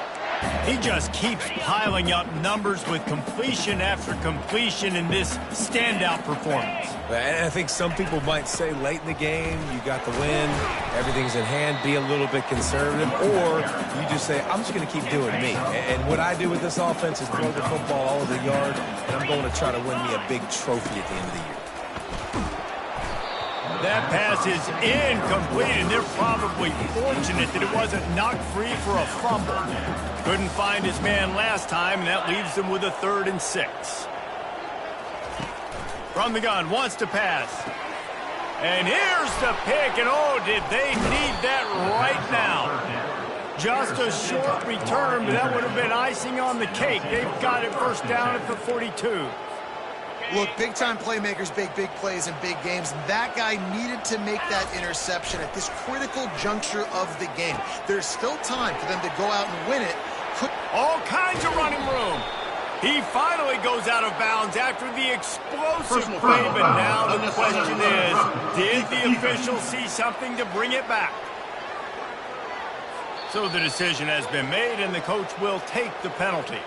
He just keeps piling up numbers with completion after completion in this standout performance. And I think some people might say late in the game, you got the win, everything's in hand, be a little bit conservative, or you just say, I'm just going to keep doing me. And what I do with this offense is throw the football all over the yard, and I'm going to try to win me a big trophy at the end of the year. That pass is incomplete, and they're probably fortunate that it wasn't knocked free for a fumble. Couldn't find his man last time, and that leaves them with a 3rd and 6. From the gun, wants to pass. And here's the pick, and oh, did they need that right now. Just a short return, but that would have been icing on the cake. They've got it first down at the 42. Look, big-time playmakers make big plays in big games. That guy needed to make that interception at this critical juncture of the game. There's still time for them to go out and win it. All kinds of running room. He finally goes out of bounds after the explosive play, but now the question is, did the official see something to bring it back? So the decision has been made, and the coach will take the penalty.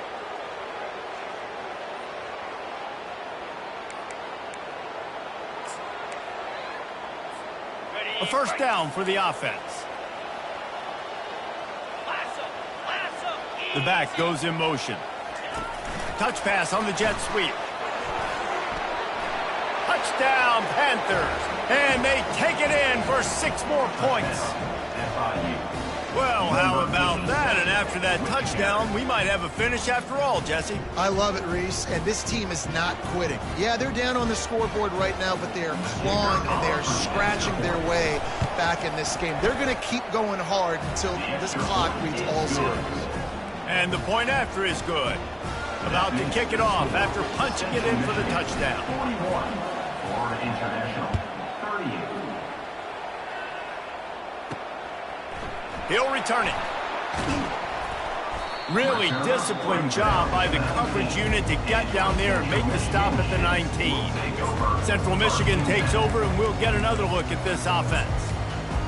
A first down for the offense. The back goes in motion. Touch pass on the jet sweep. Touchdown, Panthers. And they take it in for 6 more points. Well, how about that? And after that touchdown, we might have a finish after all, Jesse. I love it, Reese, and this team is not quitting. Yeah, they're down on the scoreboard right now, but they are clawing and they are scratching their way back in this game. They're going to keep going hard until this clock reads all zeros. And the point after is good. About to kick it off after punching it in for the touchdown. 41 for International. 38. He'll return it. Really disciplined job by the coverage unit to get down there and make the stop at the 19. Central Michigan takes over, and we'll get another look at this offense.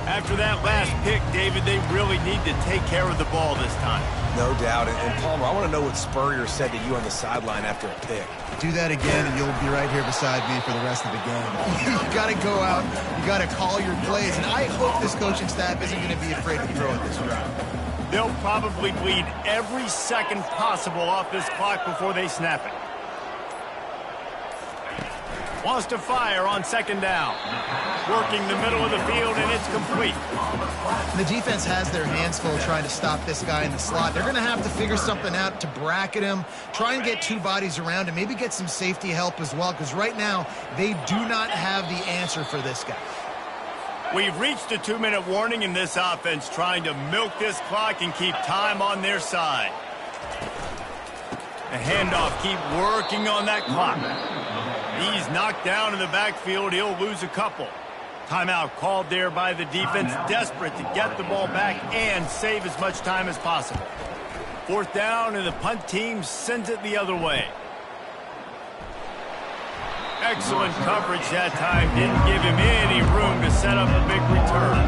After that last pick, David, they really need to take care of the ball this time. No doubt. And Palmer, I want to know what Spurrier said to you on the sideline after a pick. Do that again, and you'll be right here beside me for the rest of the game. You got to go out. You got to call your plays, and I hope this coaching staff isn't going to be afraid to throw at this drive. They'll probably bleed every second possible off this clock before they snap it. Wants to fire on second down. Working the middle of the field, and it's complete. The defense has their hands full trying to stop this guy in the slot. They're going to have to figure something out to bracket him, try and get two bodies around him, maybe get some safety help as well, because right now they do not have the answer for this guy. We've reached a 2-minute warning in this offense, trying to milk this clock and keep time on their side. The handoff, keep working on that clock. He's knocked down in the backfield. He'll lose a couple. Timeout called there by the defense, desperate to get the ball back and save as much time as possible. Fourth down, and the punt team sends it the other way. Excellent coverage that time. Didn't give him any room to set up a big return.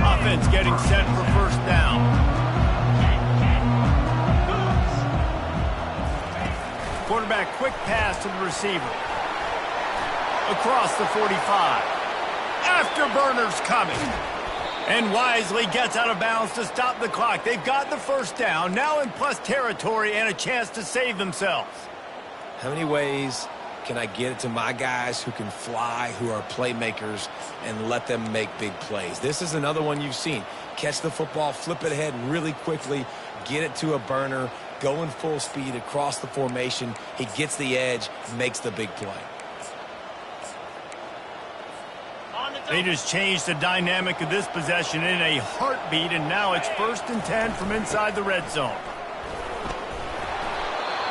Offense getting set for first down. Quarterback quick pass to the receiver. Across the 45. Afterburners coming. And wisely gets out of bounds to stop the clock. They've got the first down, now in plus territory and a chance to save themselves. How many ways can I get it to my guys who can fly, who are playmakers, and let them make big plays? This is another one you've seen. Catch the football, flip it ahead really quickly, get it to a burner, going full speed across the formation. He gets the edge, makes the big play. They just changed the dynamic of this possession in a heartbeat, and now it's 1st and 10 from inside the red zone.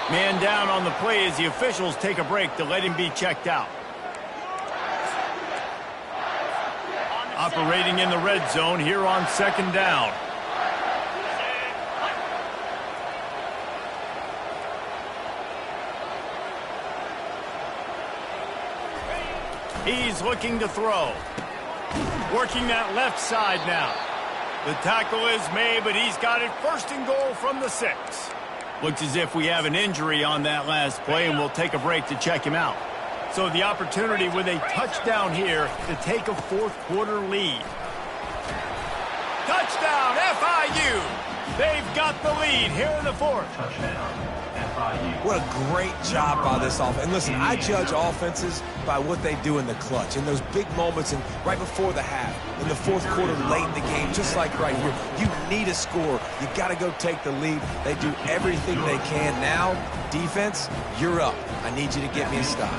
Man down on the play as the officials take a break to let him be checked out. Operating in the red zone here on second down. He's looking to throw. Working that left side now. The tackle is made, but he's got it 1st and goal from the 6. Looks as if we have an injury on that last play, and we'll take a break to check him out. So the opportunity with a touchdown here to take a 4th quarter lead. Touchdown, FIU! They've got the lead here in the 4th. Touchdown. FIU. What a great job by this offense. And listen, I judge offenses by what they do in the clutch, in those big moments, and right before the half, in the 4th quarter, late in the game, just like right here. You need a score. You got to go take the lead. They do everything they can. Now, defense, you're up. I need you to get me a stop.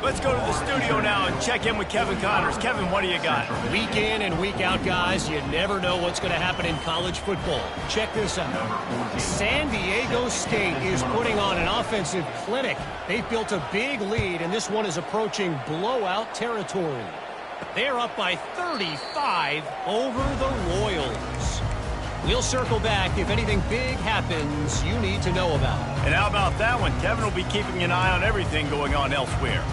Let's go to the studio now and check in with Kevin Connors. Kevin, what do you got? Week in and week out, guys, you never know what's going to happen in college football. Check this out. San Diego State is putting on an offensive clinic. They've built a big lead, and this one is approaching blowout territory. They're up by 35 over the Royals. We'll circle back if anything big happens you need to know about. And how about that one? Kevin will be keeping an eye on everything going on elsewhere.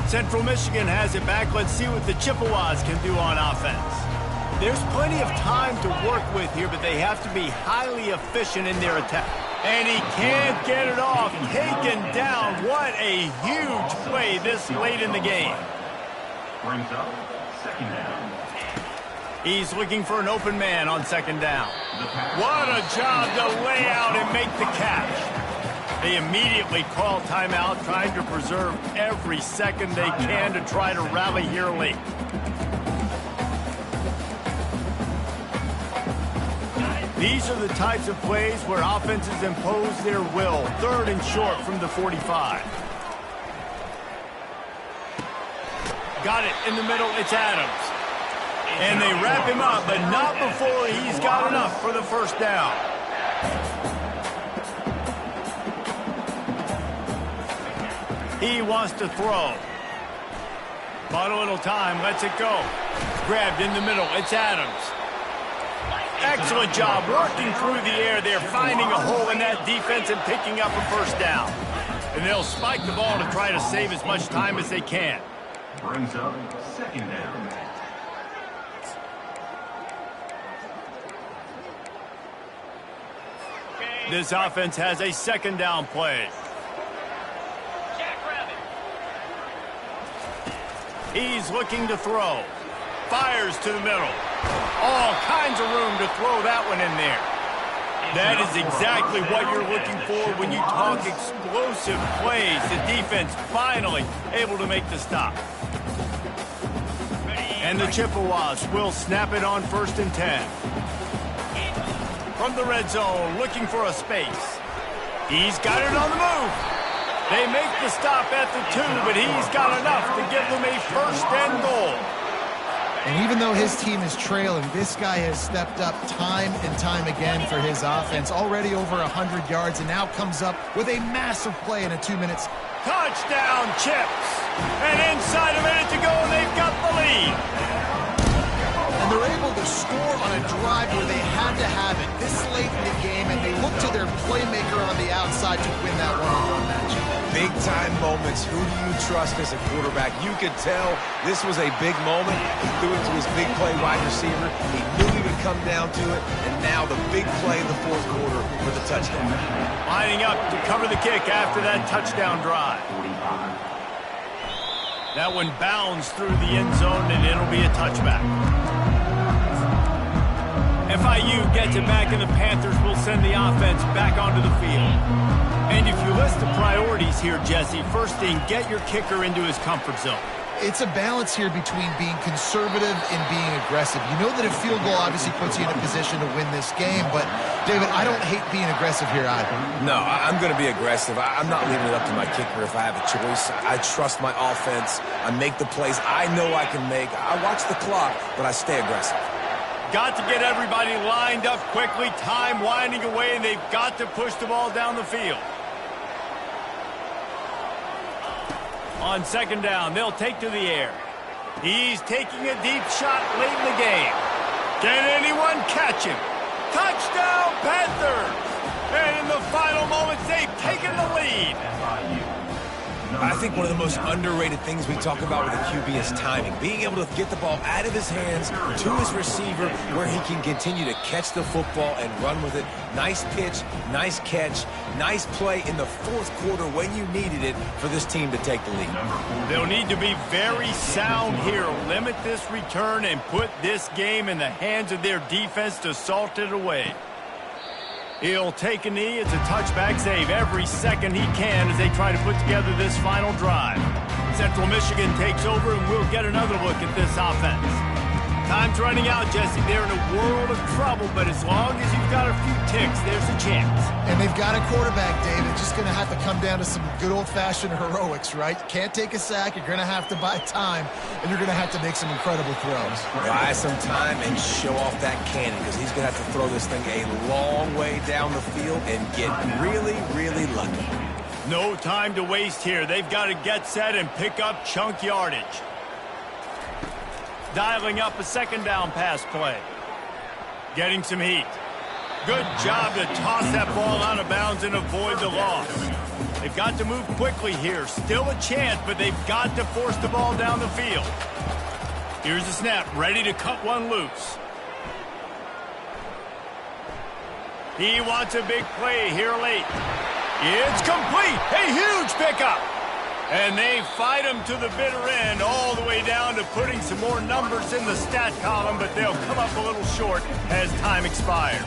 Central Michigan has it back. Let's see what the Chippewas can do on offense. There's plenty of time to work with here, but they have to be highly efficient in their attack. And he can't get it off. Taken down. What a huge play this late in the game. Brings up second down. He's looking for an open man on second down. What a job to lay out and make the catch. They immediately call timeout, trying to preserve every second they can to try to rally here late. These are the types of plays where offenses impose their will. 3rd and short from the 45. Got it in the middle. It's Adams. And they wrap him up, but not before he's got enough for the first down. He wants to throw. Bought a little time, lets it go. Grabbed in the middle, it's Adams. Excellent job working through the air there, finding a hole in that defense and picking up a first down. And they'll spike the ball to try to save as much time as they can. Brings up 2nd down. This offense has a 2nd down play. He's looking to throw. Fires to the middle. All kinds of room to throw that one in there. That is exactly what you're looking for when you talk explosive plays. The defense finally able to make the stop. And the Chippewas will snap it on 1st and 10. From the red zone, looking for a space. He's got it on the move. They make the stop at the 2, but he's got enough to give them a 1st and goal. And even though his team is trailing, this guy has stepped up time and time again for his offense. Already over 100 yards, and now comes up with a massive play in a 2 minutes. Touchdown, Chips. And inside a minute to go, and they've got the lead. And they're able to score on a drive where they had to have it this late in the game, and they look to their playmaker on the outside to win that one-on-one match. Big-time moments. Who do you trust as a quarterback? You could tell this was a big moment. He threw it to his big play wide receiver. He knew he would come down to it, and now the big play in the 4th quarter for the touchdown. Lining up to cover the kick after that touchdown drive. That one bounds through the end zone, and it'll be a touchback. FIU gets it back, and the Panthers will send the offense back onto the field. And if you list the priorities here, Jesse, first thing, get your kicker into his comfort zone. It's a balance here between being conservative and being aggressive. You know that a field goal obviously puts you in a position to win this game, but, David, I don't hate being aggressive here either. No, I'm going to be aggressive. I'm not leaving it up to my kicker if I have a choice. I trust my offense. I make the plays I know I can make. I watch the clock, but I stay aggressive. Got to get everybody lined up quickly, time winding away, and they've got to push the ball down the field. On 2nd down, they'll take to the air. He's taking a deep shot late in the game. Can anyone catch him? Touchdown, Panthers! And in the final moments, they've taken the lead. I think one of the most underrated things we talk about with a QB is timing. Being able to get the ball out of his hands to his receiver where he can continue to catch the football and run with it. Nice pitch, nice catch, nice play in the 4th quarter when you needed it for this team to take the lead. They'll need to be very sound here. Limit this return and put this game in the hands of their defense to salt it away. He'll take a knee. It's a touchback save every second he can as they try to put together this final drive. Central Michigan takes over, and we'll get another look at this offense. Time's running out, Jesse. They're in a world of trouble, but as long as you've got a few ticks, there's a chance. And they've got a quarterback, David. Just going to have to come down to some good old-fashioned heroics, right? You can't take a sack. You're going to have to buy time, and you're going to have to make some incredible throws. Buy some time and show off that cannon, because he's going to have to throw this thing a long way down the field and get really, really lucky. No time to waste here. They've got to get set and pick up chunk yardage. Dialing up a 2nd down pass play. Getting some heat. Good job to toss that ball out of bounds and avoid the loss. They've got to move quickly here. Still a chance, but they've got to force the ball down the field. Here's the snap, ready to cut one loose. He wants a big play here late. It's complete. A huge pickup. And they fight him to the bitter end, all the way down to putting some more numbers in the stat column, but they'll come up a little short as time expired.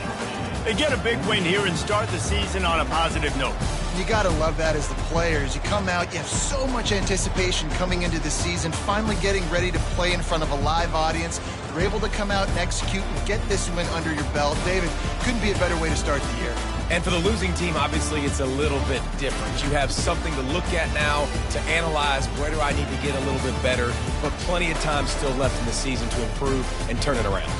They get a big win here and start the season on a positive note. You got to love that as the players. You come out, you have so much anticipation coming into the season, finally getting ready to play in front of a live audience. You're able to come out and execute and get this win under your belt. David, couldn't be a better way to start the year. And for the losing team, obviously, it's a little bit different. You have something to look at now to analyze where do I need to get a little bit better, but plenty of time still left in the season to improve and turn it around.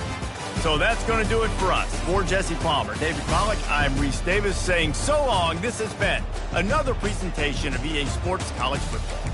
So that's going to do it for us. For Jesse Palmer, David Pollack, I'm Reese Davis saying so long. This has been another presentation of EA Sports College Football.